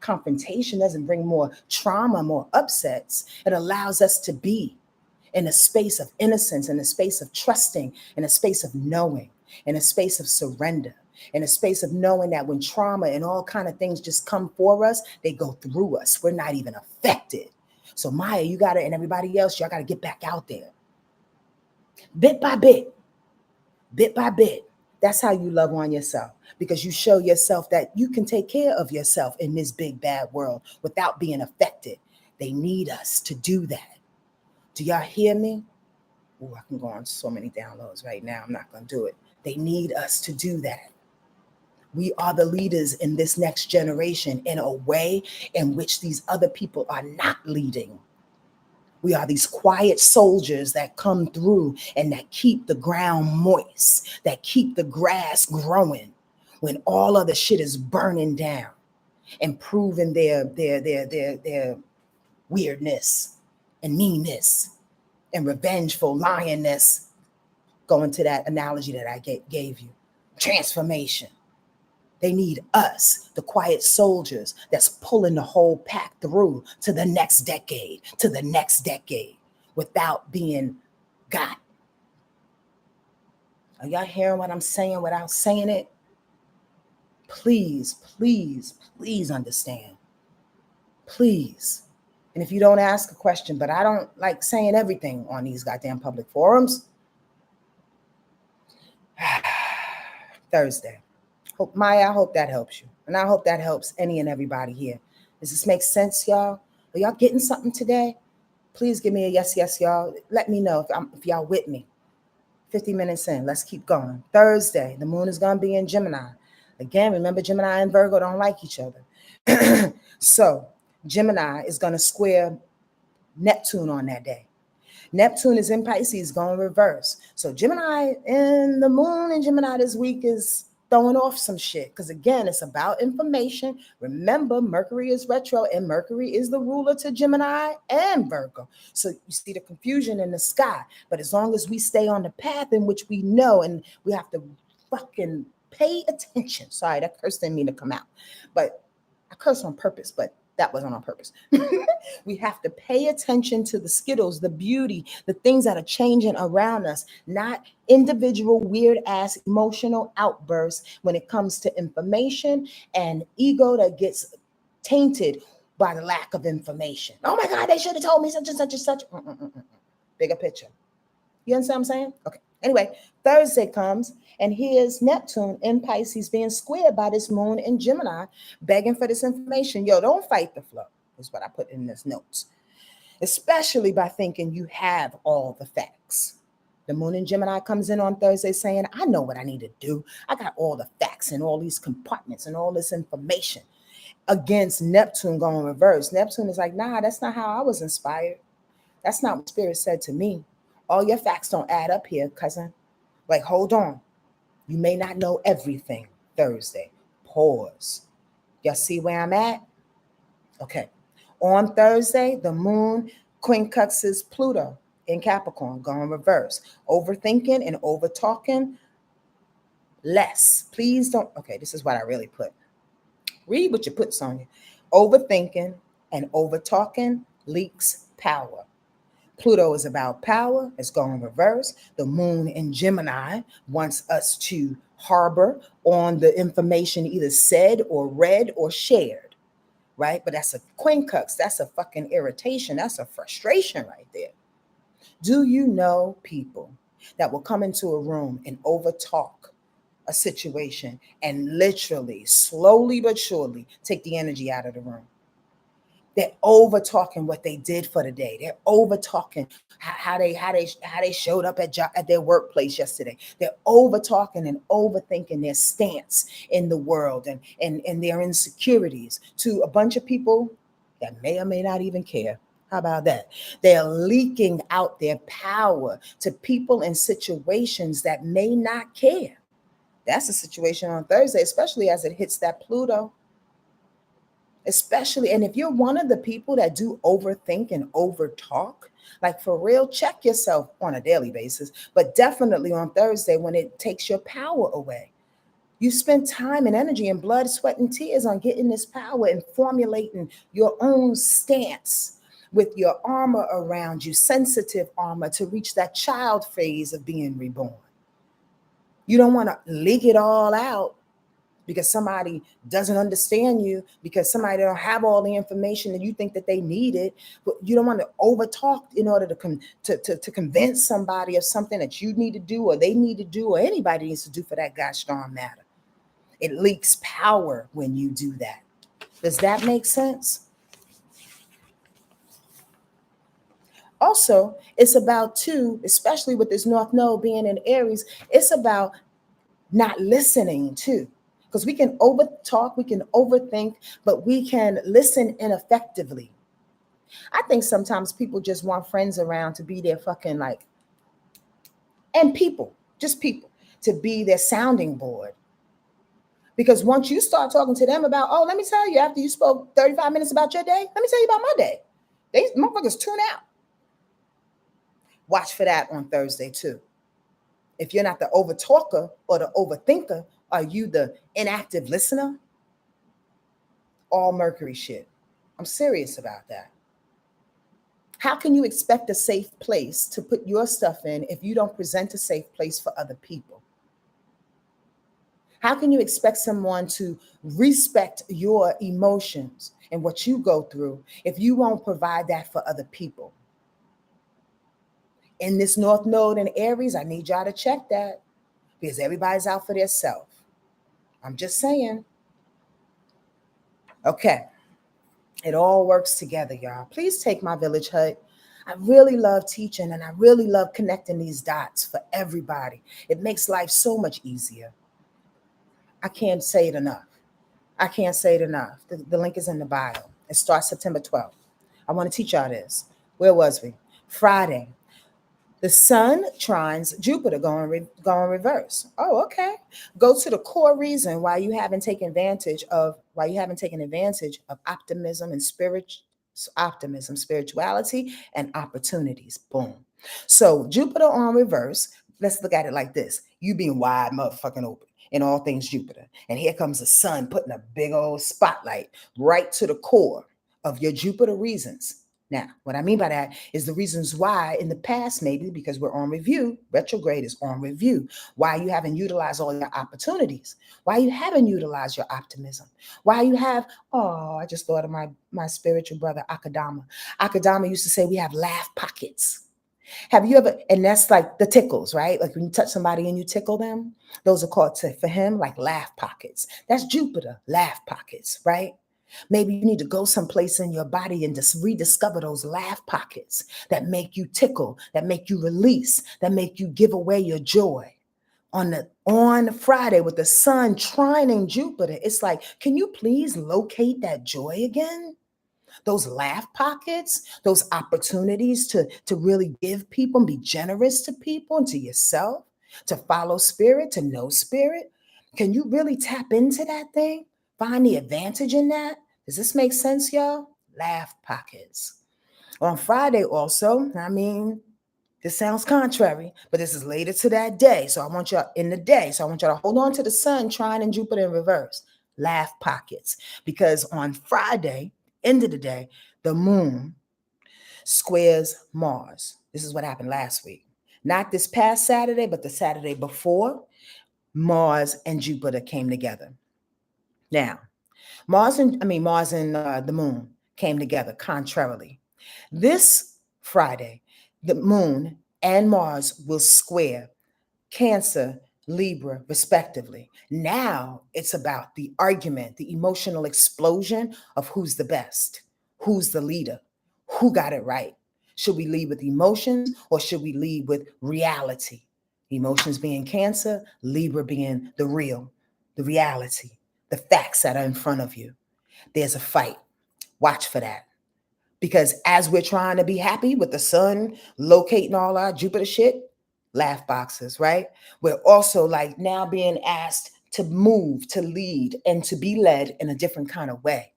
confrontation, doesn't bring more trauma, more upsets. It allows us to be in a space of innocence, in a space of trusting, in a space of knowing, in a space of surrender, in a space of knowing that when trauma and all kind of things just come for us, they go through us. We're not even affected. So Maya, you got to, and everybody else, y'all got to get back out there. Bit by bit, bit by bit. That's how you love on yourself, because you show yourself that you can take care of yourself in this big, bad world without being affected. They need us to do that. Do y'all hear me? Oh, I can go on so many downloads right now. I'm not going to do it. They need us to do that. We are the leaders in this next generation in a way in which these other people are not leading. We are these quiet soldiers that come through and that keep the ground moist, that keep the grass growing when all other shit is burning down, and proving their weirdness and meanness and revengeful lioness. Going to that analogy that I gave you, transformation. They need us, the quiet soldiers that's pulling the whole pack through to the next decade, without being got. Are y'all hearing what I'm saying without saying it? Please, please, please understand. Please. And if you don't ask a question, but I don't like saying everything on these goddamn public forums. Thursday. Maya, I hope that helps you. And I hope that helps any and everybody here. Does this make sense, y'all? Are y'all getting something today? Please give me a yes, y'all. Let me know if y'all with me. 50 minutes in. Let's keep going. Thursday, the moon is going to be in Gemini. Again, remember Gemini and Virgo don't like each other. So Gemini is going to square Neptune on that day. Neptune is in Pisces, going reverse. So Gemini and the moon in Gemini this week is throwing off some shit. Because again, it's about information. Remember, Mercury is retro and Mercury is the ruler to Gemini and Virgo. So you see the confusion in the sky. But as long as we stay on the path in which we know, and we have to fucking pay attention. Sorry, that curse didn't mean to come out. But I curse on purpose, but that wasn't on purpose. We have to pay attention to the skittles, the beauty, the things that are changing around us, not individual weird ass emotional outbursts when it comes to information and ego that gets tainted by the lack of information. Oh my God, they should have told me such and such and such. Bigger picture. You understand what I'm saying? Okay. Anyway, Thursday comes, and here's Neptune in Pisces being squared by this moon in Gemini, begging for this information. Yo, don't fight the flow, is what I put in this notes. Especially by thinking you have all the facts. The moon in Gemini comes in on Thursday saying, I know what I need to do. I got all the facts and all these compartments and all this information. Against Neptune going reverse. Neptune is like, nah, that's not how I was inspired. That's not what Spirit said to me. All your facts don't add up here, cousin. Like, hold on. You may not know everything Thursday. Pause. Y'all see where I'm at? Okay. On Thursday, the moon quincunxes Pluto in Capricorn, going reverse. Overthinking and over-talking less. Please don't. Okay, this is what I really put. Read what you put, Sonja. Overthinking and over-talking leaks power. Pluto is about power. It's going reverse. The moon in Gemini wants us to harbor on the information either said or read or shared, right? But that's a quincunx. That's a fucking irritation. That's a frustration right there. Do you know people that will come into a room and overtalk a situation and literally, slowly but surely, take the energy out of the room? They're over talking what they did for the day. They're over talking how they showed up at their workplace yesterday. They're over talking and overthinking their stance in the world and their insecurities to a bunch of people that may or may not even care. How about that? They're leaking out their power to people and situations that may not care. That's a situation on Thursday, especially as it hits that Pluto. Especially, and if you're one of the people that do overthink and overtalk, like for real, check yourself on a daily basis, but definitely on Thursday when it takes your power away. You spend time and energy and blood, sweat, and tears on getting this power and formulating your own stance with your armor around you, sensitive armor, to reach that child phase of being reborn. You don't want to leak it all out because somebody doesn't understand you, because somebody don't have all the information and you think that they need it. But you don't want to overtalk in order to convince somebody of something that you need to do or they need to do or anybody needs to do for that gosh darn matter. It leaks power when you do that. Does that make sense? Also, it's about too, especially with this North Node being in Aries, it's about not listening too. Because we can over talk, we can overthink, but we can listen ineffectively. I think sometimes people just want friends around to be their fucking like, and people, just people, to be their sounding board. Because once you start talking to them about, oh, let me tell you, after you spoke 35 minutes about your day, let me tell you about my day. They motherfuckers tune out. Watch for that on Thursday too. If you're not the over talker or the overthinker, are you the inactive listener? All Mercury shit. I'm serious about that. How can you expect a safe place to put your stuff in if you don't present a safe place for other people? How can you expect someone to respect your emotions and what you go through if you won't provide that for other people? In this North Node in Aries, I need y'all to check that because everybody's out for their self. I'm just saying. Okay. It all works together, y'all. Please take my village hut. I really love teaching and I really love connecting these dots for everybody. It makes life so much easier. I can't say it enough. I can't say it enough. The link is in the bio. It starts September 12th. I want to teach y'all this. Where was we? Friday. The sun trines Jupiter going reverse. Oh, okay. Go to the core reason why you haven't taken advantage of optimism, spirituality, and opportunities. Boom. So Jupiter on reverse. Let's look at it like this: you being wide motherfucking open in all things Jupiter, and here comes the sun putting a big old spotlight right to the core of your Jupiter reasons. Now, what I mean by that is the reasons why in the past, maybe because we're on review, retrograde is on review, why you haven't utilized all your opportunities, why you haven't utilized your optimism, why you have, oh, I just thought of my spiritual brother, Akadama. Akadama used to say we have laugh pockets. Have you ever, and that's like the tickles, right? Like when you touch somebody and you tickle them, those are called, for him, like laugh pockets. That's Jupiter, laugh pockets, right? Maybe you need to go someplace in your body and just rediscover those laugh pockets that make you tickle, that make you release, that make you give away your joy. On Friday with the sun trining Jupiter, it's like, can you please locate that joy again? Those laugh pockets, those opportunities to really give people and be generous to people and to yourself, to follow spirit, to know spirit. Can you really tap into that thing? Find the advantage in that? Does this make sense, y'all? Laugh pockets. On Friday, also, I mean, this sounds contrary, but this is later to that day. So I want y'all in the day. So I want y'all to hold on to the sun, trine and Jupiter in reverse. Laugh pockets. Because on Friday, end of the day, the moon squares Mars. This is what happened last week. Not this past Saturday, but the Saturday before, Mars and Jupiter came together. Now, Mars and the moon came together contrarily. This Friday, the moon and Mars will square Cancer, Libra, respectively. Now it's about the argument, the emotional explosion of who's the best, who's the leader, who got it right. Should we lead with emotions or should we lead with reality? Emotions being Cancer, Libra being the real, the reality, the facts that are in front of you. There's a fight. Watch for that. Because as we're trying to be happy with the sun locating all our Jupiter shit, laugh boxes, right? We're also like now being asked to move, to lead, and to be led in a different kind of way.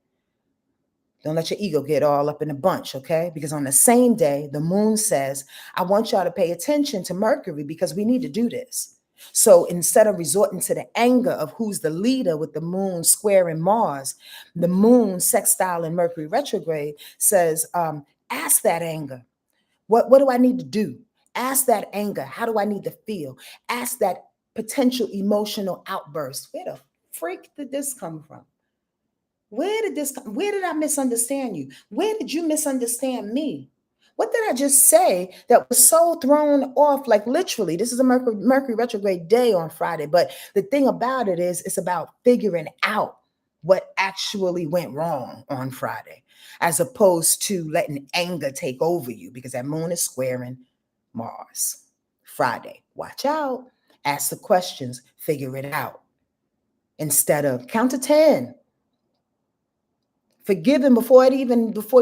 Don't let your ego get all up in a bunch, okay? Because on the same day, the moon says, I want y'all to pay attention to Mercury because we need to do this. So instead of resorting to the anger of who's the leader with the moon squaring Mars, the moon sextile in Mercury retrograde says, ask that anger. What do I need to do? Ask that anger. How do I need to feel? Ask that potential emotional outburst. Where the freak did this come from? Where did I misunderstand you? Where did you misunderstand me? What did I just say that was so thrown off? Like literally, this is a Mercury retrograde day on Friday. But the thing about it is, it's about figuring out what actually went wrong on Friday, as opposed to letting anger take over you, because that moon is squaring Mars. Friday, watch out. Ask the questions, figure it out. Instead of count to 10. Forgiving before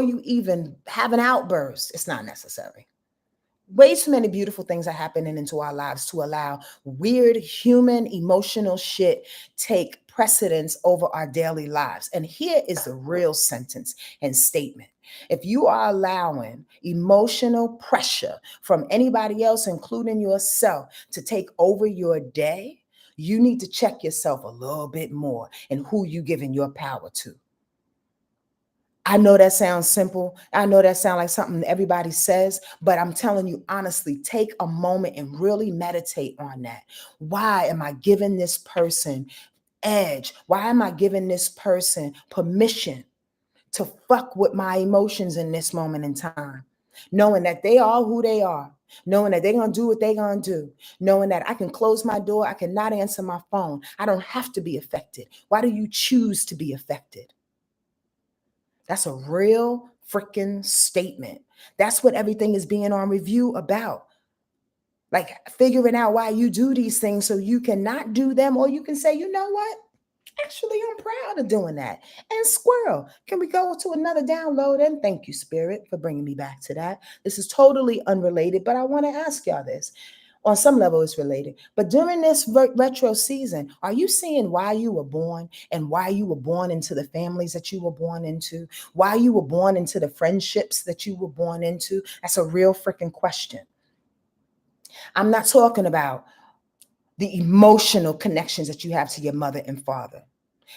you even have an outburst. It's not necessary. Way too many beautiful things are happening into our lives to allow weird human emotional shit take precedence over our daily lives. And here is the real sentence and statement. If you are allowing emotional pressure from anybody else, including yourself, to take over your day, you need to check yourself a little bit more in who you giving your power to. I know that sounds simple. I know that sounds like something everybody says, but I'm telling you honestly, take a moment and really meditate on that. Why am I giving this person edge? Why am I giving this person permission to fuck with my emotions in this moment in time? Knowing that they are who they are, knowing that they're going to do what they're going to do, knowing that I can close my door, I cannot answer my phone. I don't have to be affected. Why do you choose to be affected? That's a real freaking statement. That's what everything is being on review about. Like figuring out why you do these things so you cannot do them, or you can say, you know what? Actually, I'm proud of doing that. And squirrel, can we go to another download? And thank you, Spirit, for bringing me back to that. This is totally unrelated, but I want to ask y'all this. On some level, it's related. But during this retro season, are you seeing why you were born and why you were born into the families that you were born into? Why you were born into the friendships that you were born into? That's a real freaking question. I'm not talking about the emotional connections that you have to your mother and father.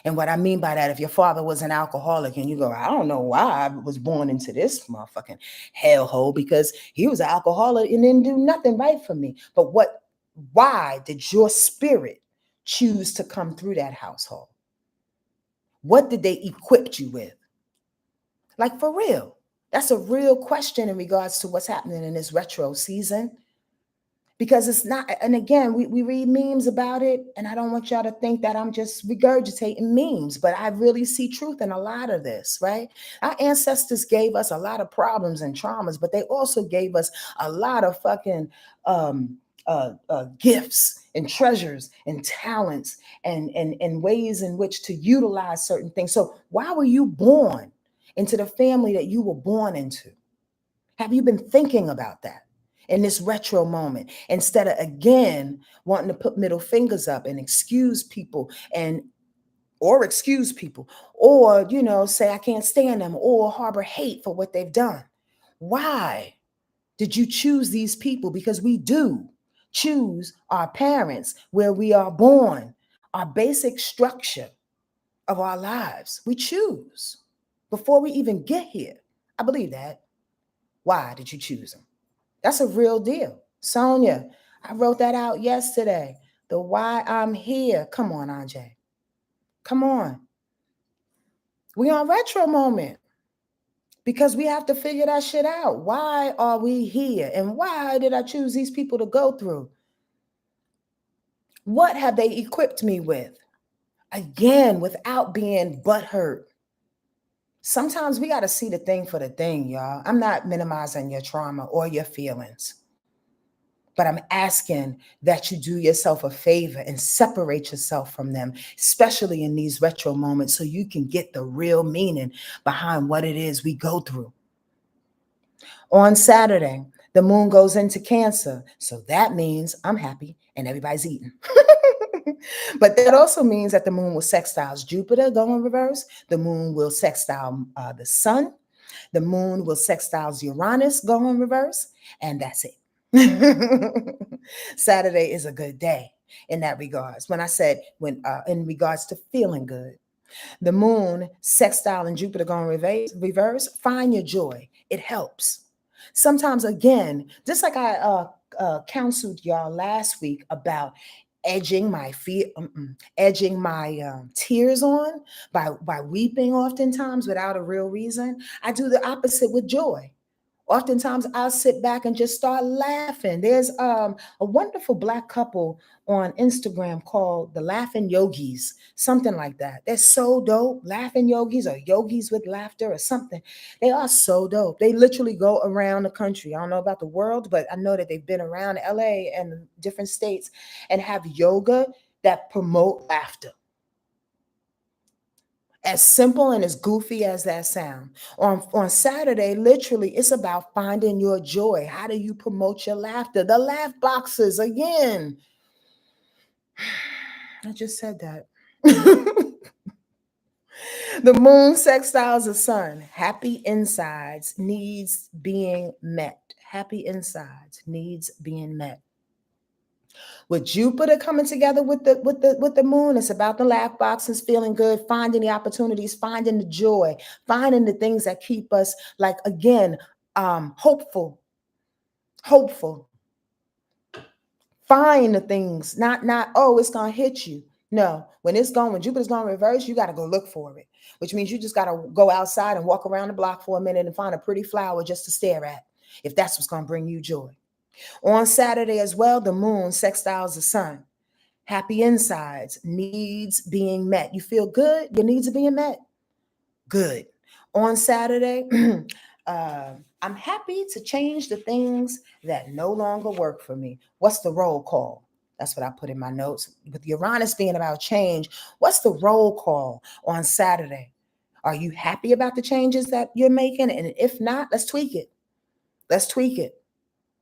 And what I mean by that, if your father was an alcoholic and you go, I don't know why I was born into this motherfucking hellhole, because he was an alcoholic and didn't do nothing right for me. But why did your spirit choose to come through that household? What did they equip you with? Like, for real. That's a real question in regards to what's happening in this retro season. Because it's not, and again, we read memes about it, and I don't want y'all to think that I'm just regurgitating memes, but I really see truth in a lot of this, right? Our ancestors gave us a lot of problems and traumas, but they also gave us a lot of fucking gifts and treasures and talents and ways in which to utilize certain things. So why were you born into the family that you were born into? Have you been thinking about that in this retro moment, instead of again wanting to put middle fingers up and excuse people or say I can't stand them or harbor hate for what they've done? Why did you choose these people? Because we do choose our parents where we are born, our basic structure of our lives. We choose before we even get here. I believe that. Why did you choose them? That's a real deal. Sonja, I wrote that out yesterday. The why I'm here. Come on, Anjay. Come on. We on retro moment because we have to figure that shit out. Why are we here? And why did I choose these people to go through? What have they equipped me with? Again, without being butthurt. Sometimes we got to see the thing for the thing, y'all. I'm not minimizing your trauma or your feelings. But I'm asking that you do yourself a favor and separate yourself from them, especially in these retro moments, so you can get the real meaning behind what it is we go through. On Saturday, the moon goes into Cancer. So that means I'm happy and everybody's eating. But that also means that the moon will sextile Jupiter, go in reverse. The moon will sextile the sun. The moon will sextile Uranus, go in reverse. And that's it. Saturday is a good day in that regards. When I said in regards to feeling good, the moon sextile and Jupiter going reverse, find your joy. It helps. Sometimes, again, just like I counseled y'all last week about edging my tears on by weeping oftentimes without a real reason. I do the opposite with joy. Oftentimes I'll sit back and just start laughing. There's a wonderful Black couple on Instagram called the Laughing Yogis, something like that. They're so dope. Laughing Yogis or Yogis with Laughter or something. They are so dope. They literally go around the country. I don't know about the world, but I know that they've been around LA and different states and have yoga that promote laughter. As simple and as goofy as that sound. On Saturday, literally, it's about finding your joy. How do you promote your laughter? The laugh boxes, again. I just said that. The moon sextiles the sun. Happy insides needs being met. Happy insides needs being met. With Jupiter coming together with the moon, it's about the laugh boxes, feeling good, finding the opportunities, finding the joy, finding the things that keep us, like, again, hopeful. Find the things, not oh, it's gonna hit you. No, when Jupiter's going reverse, you got to go look for it, which means you just got to go outside and walk around the block for a minute and find a pretty flower just to stare at, if that's what's going to bring you joy. On Saturday as well, the moon sextiles the sun. Happy insides, needs being met. You feel good, your needs are being met. Good. On Saturday, I'm happy to change the things that no longer work for me. What's the roll call? That's what I put in my notes. With Uranus being about change, what's the roll call on Saturday? Are you happy about the changes that you're making? And if not, let's tweak it. Let's tweak it.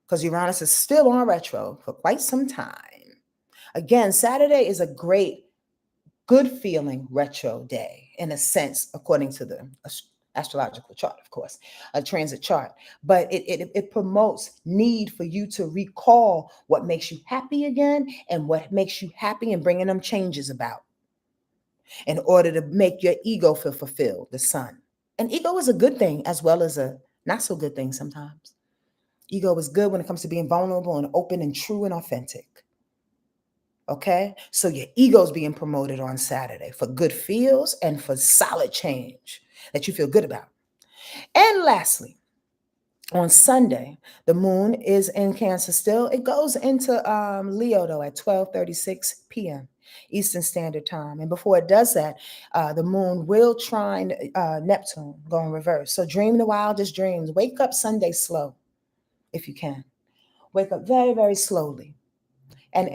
Because Uranus is still on retro for quite some time. Again, Saturday is a great, good feeling retro day in a sense, according to the astrological chart, of course, a transit chart. But it promotes need for you to recall what makes you happy again and what makes you happy and bringing them changes about in order to make your ego feel fulfilled, the sun. And ego is a good thing as well as a not so good thing sometimes. Ego is good when it comes to being vulnerable and open and true and authentic. Okay? So your ego's being promoted on Saturday for good feels and for solid change that you feel good about. And lastly, on Sunday, the moon is in Cancer still. It goes into Leo, though, at 12:36 p.m. Eastern Standard Time. And before it does that, the moon will trine Neptune, go in reverse. So dream the wildest dreams. Wake up Sunday slow, if you can. Wake up very, very slowly. And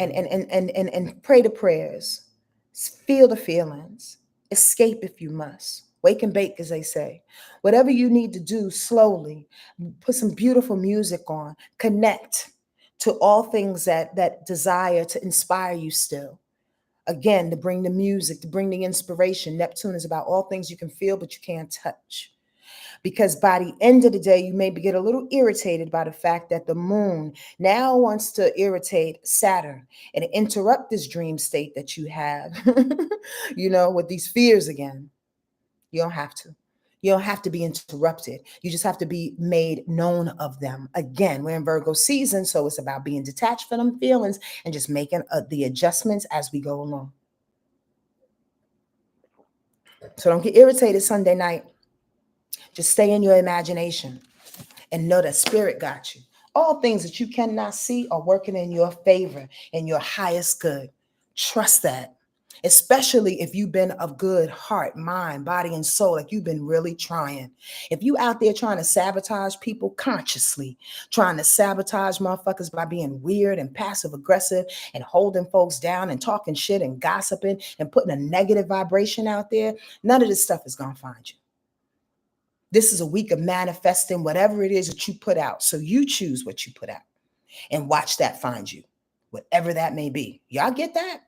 pray the prayers. Feel the feelings. Escape if you must. Wake and bake, as they say. Whatever you need to do slowly. Put some beautiful music on. Connect to all things that desire to inspire you still. Again, to bring the music, to bring the inspiration. Neptune is about all things you can feel, but you can't touch. Because by the end of the day, you may get a little irritated by the fact that the moon now wants to irritate Saturn and interrupt this dream state that you have, with these fears again. You don't have to. You don't have to be interrupted. You just have to be made known of them. Again, we're in Virgo season, so it's about being detached from them feelings and just making the adjustments as we go along. So don't get irritated Sunday night. Just stay in your imagination and know that spirit got you. All things that you cannot see are working in your favor and your highest good. Trust that. Especially if you've been of good heart, mind, body, and soul, like you've been really trying. If you out there trying to sabotage people consciously, trying to sabotage motherfuckers by being weird and passive aggressive and holding folks down and talking shit and gossiping and putting a negative vibration out there, none of this stuff is going to find you. This is a week of manifesting whatever it is that you put out. So you choose what you put out and watch that find you, whatever that may be. Y'all get that?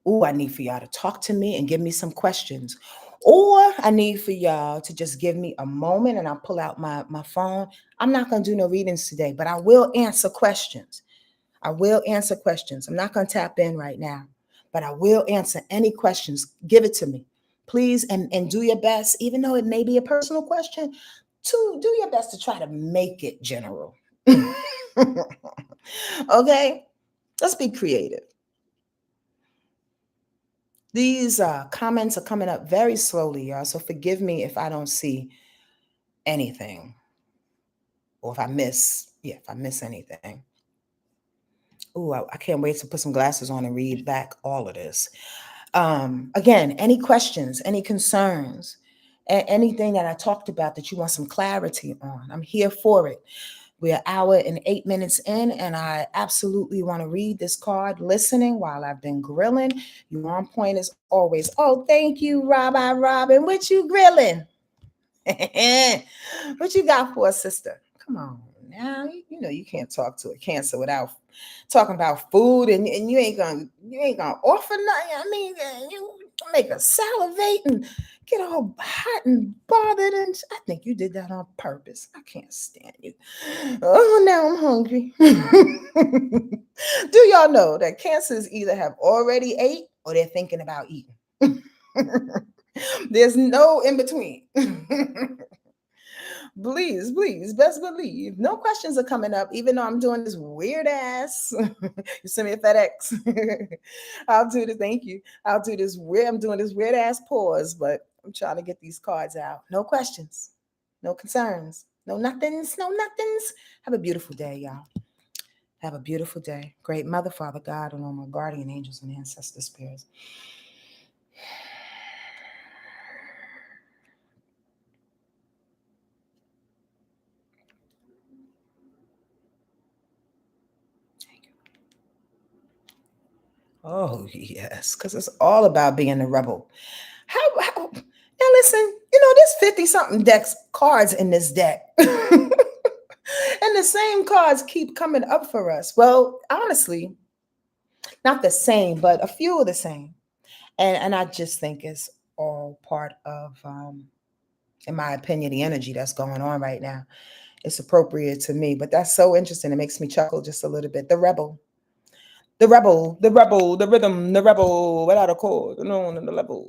Oh, I need for y'all to talk to me and give me some questions. Or I need for y'all to just give me a moment and I'll pull out my phone. I'm not going to do no readings today, but I will answer questions. I will answer questions. I'm not going to tap in right now, but I will answer any questions. Give it to me. Please, and do your best, even though it may be a personal question, to do your best to try to make it general. Okay? Let's be creative. These comments are coming up very slowly, y'all. So forgive me if I don't see anything or if I miss anything. Ooh, I can't wait to put some glasses on and read back all of this. Again, any questions, any concerns, anything that I talked about that you want some clarity on, I'm here for it. We're an hour and 8 minutes in, and I absolutely want to read this card listening while I've been grilling. You on point as always. Oh, thank you, Robin. What you grilling? What you got for us, sister? Come on now. You know you can't talk to a Cancer without talking about food, and you ain't gonna offer nothing. I mean, you make us salivate and get all hot and bothered, and I think you did that on purpose. I can't stand you. Oh, now I'm hungry. Do y'all know that Cancers either have already ate or they're thinking about eating? There's no in between. Please, best believe. No questions are coming up, even though I'm doing this weird ass. You send me a FedEx. I'll do this. Thank you. I'll do this weird. I'm doing this weird ass pause, but I'm trying to get these cards out. No questions, no concerns, no nothings. Have a beautiful day, y'all. Have a beautiful day. Great Mother, Father, God, and all my guardian angels and ancestor spirits. Oh, yes, because it's all about being a rebel. How now listen, there's 50 something decks cards in this deck. And the same cards keep coming up for us. Well, honestly, not the same, but a few of the same. And I just think it's all part of in my opinion, the energy that's going on right now. It's appropriate to me, but that's so interesting. It makes me chuckle just a little bit. The rebel. The rebel, the rebel, the rhythm, the rebel, without a chord, no, the level.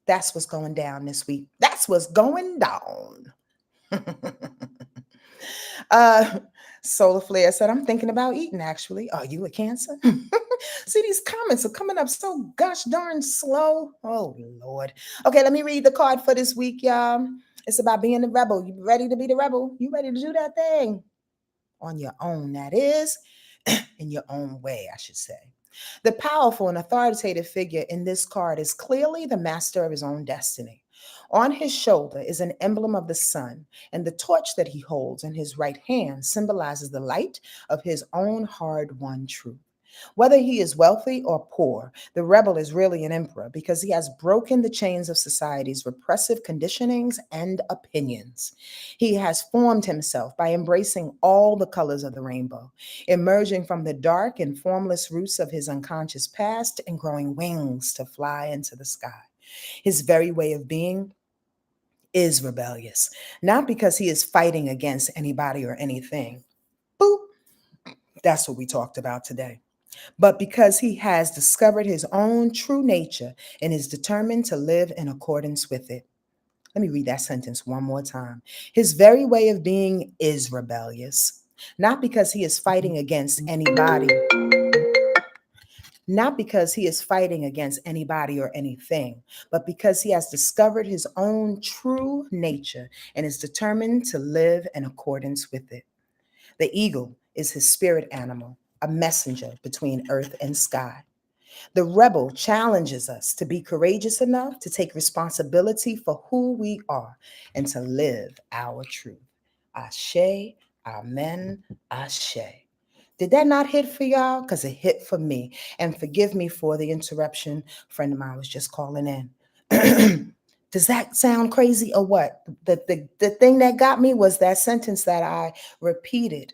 That's what's going down this week. That's what's going down. uh, Solar Flare said, I'm thinking about eating actually. Are you a Cancer? See, these comments are coming up so gosh darn slow. Oh, Lord. Okay, let me read the card for this week, y'all. It's about being the rebel. You ready to be the rebel? You ready to do that thing? On your own, that is, in your own way, I should say. The powerful and authoritative figure in this card is clearly the master of his own destiny. On his shoulder is an emblem of the sun, and the torch that he holds in his right hand symbolizes the light of his own hard won truth. Whether he is wealthy or poor, the rebel is really an emperor because he has broken the chains of society's repressive conditionings and opinions. He has formed himself by embracing all the colors of the rainbow, emerging from the dark and formless roots of his unconscious past and growing wings to fly into the sky. His very way of being is rebellious, not because he is fighting against anybody or anything. Boop. That's what we talked about today. But because he has discovered his own true nature and is determined to live in accordance with it. Let me read that sentence one more time. His very way of being is rebellious, not because he is fighting against anybody, not because he is fighting against anybody or anything, but because he has discovered his own true nature and is determined to live in accordance with it. The eagle is his spirit animal, a messenger between earth and sky. The rebel challenges us to be courageous enough to take responsibility for who we are and to live our truth. Ashe, amen, ashe. Did that not hit for y'all? Because it hit for me. And forgive me for the interruption. A friend of mine was just calling in. Does that sound crazy or what? The thing that got me was that sentence that I repeated.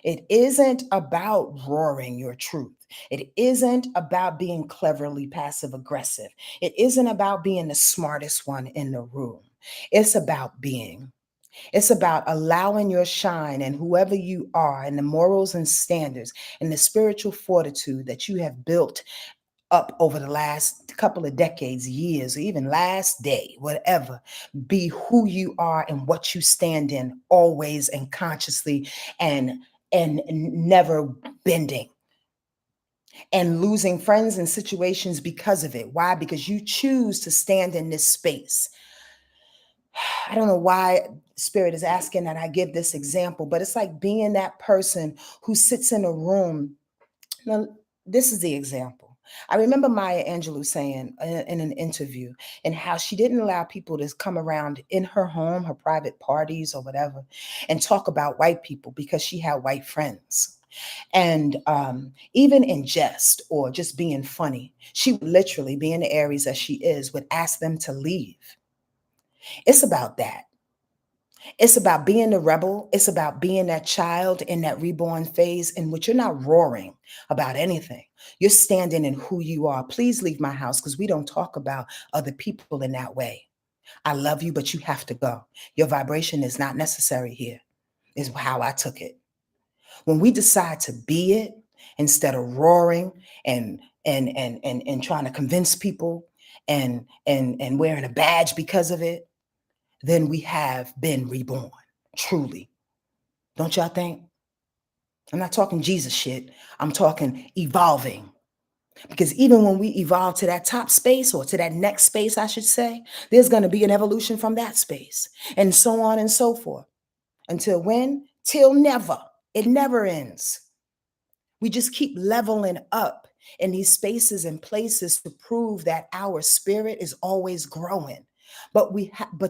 It isn't about roaring your truth. It isn't about being cleverly passive aggressive. It isn't about being the smartest one in the room. It's about being. It's about allowing your shine and whoever you are and the morals and standards and the spiritual fortitude that you have built up over the last couple of decades, years, or even last day, whatever, be who you are and what you stand in always and consciously and never bending and losing friends and situations because of it. Why? Because you choose to stand in this space. I don't know why Spirit is asking that I give this example, but it's like being that person who sits in a room. Now, this is the example. I remember Maya Angelou saying in an interview and how she didn't allow people to come around in her home, her private parties or whatever, and talk about white people because she had white friends. And even in jest or just being funny, she would literally, being the Aries as she is, would ask them to leave. It's about that. It's about being the rebel. It's about being that child in that reborn phase in which you're not roaring about anything. You're standing in who you are. Please leave my house because we don't talk about other people in that way. I love you, but you have to go. Your vibration is not necessary here, is how I took it. When we decide to be it instead of roaring and trying to convince people and wearing a badge because of it, then we have been reborn, truly. Don't y'all think? I'm not talking Jesus shit. I'm talking evolving. Because even when we evolve to that top space or to that next space, I should say, there's going to be an evolution from that space and so on and so forth. Until when? Till never. It never ends. We just keep leveling up in these spaces and places to prove that our spirit is always growing. But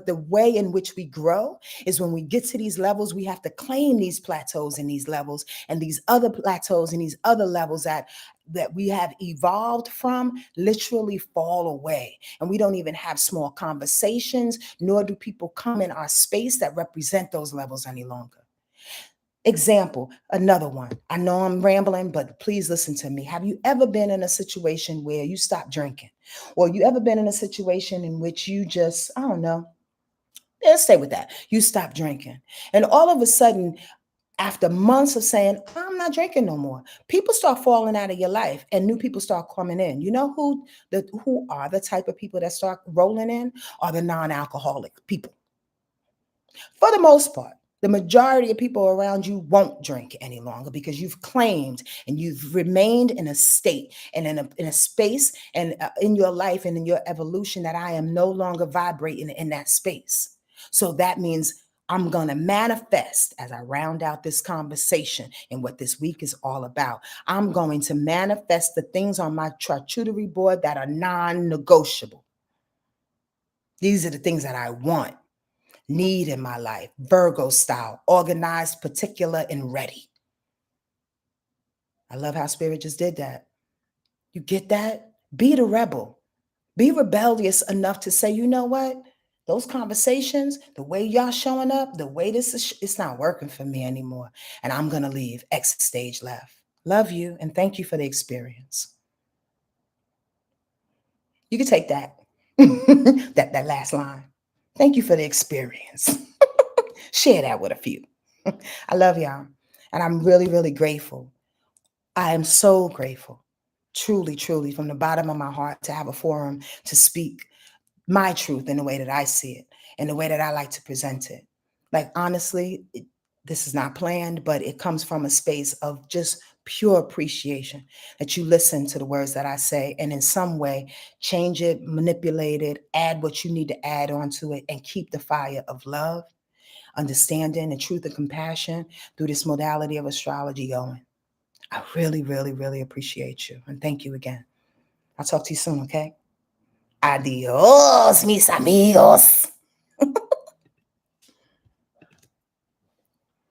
the way in which we grow is when we get to these levels, we have to claim these plateaus and these levels and these other plateaus and these other levels that we have evolved from literally fall away. And we don't even have small conversations, nor do people come in our space that represent those levels any longer. Example, another one. I know I'm rambling, but please listen to me. Have you ever been in a situation where you stopped drinking? Or you ever been in a situation in which you just, I don't know, let's stay with that. You stop drinking. And all of a sudden, after months of saying, I'm not drinking no more, people start falling out of your life and new people start coming in. You know who are the type of people that start rolling in? Are the non-alcoholic people. For the most part, the majority of people around you won't drink any longer because you've claimed and you've remained in a state and in a space and in your life and in your evolution that I am no longer vibrating in that space. So that means I'm going to manifest as I round out this conversation and what this week is all about. I'm going to manifest the things on my charcuterie board that are non-negotiable. These are the things that I want. Need in my life, Virgo style, organized, particular, and ready. I love how Spirit just did that. You get that? Be the rebel. Be rebellious enough to say, you know what? Those conversations, the way y'all showing up, the way this is, it's not working for me anymore. And I'm going to leave. Exit stage left. Love you and thank you for the experience. You can take that. that last line. Thank you for the experience. Share that with a few. I love y'all. And I'm really, really grateful. I am so grateful, truly, truly, from the bottom of my heart to have a forum to speak my truth in the way that I see it, in the way that I like to present it. Like, honestly, this is not planned, but it comes from a space of just pure appreciation that you listen to the words that I say and in some way change it, manipulate it, add what you need to add onto it, and keep the fire of love, understanding, and truth and compassion through this modality of astrology going. I really, really, really appreciate you. And thank you again. I'll talk to you soon, okay? Adios, mis amigos.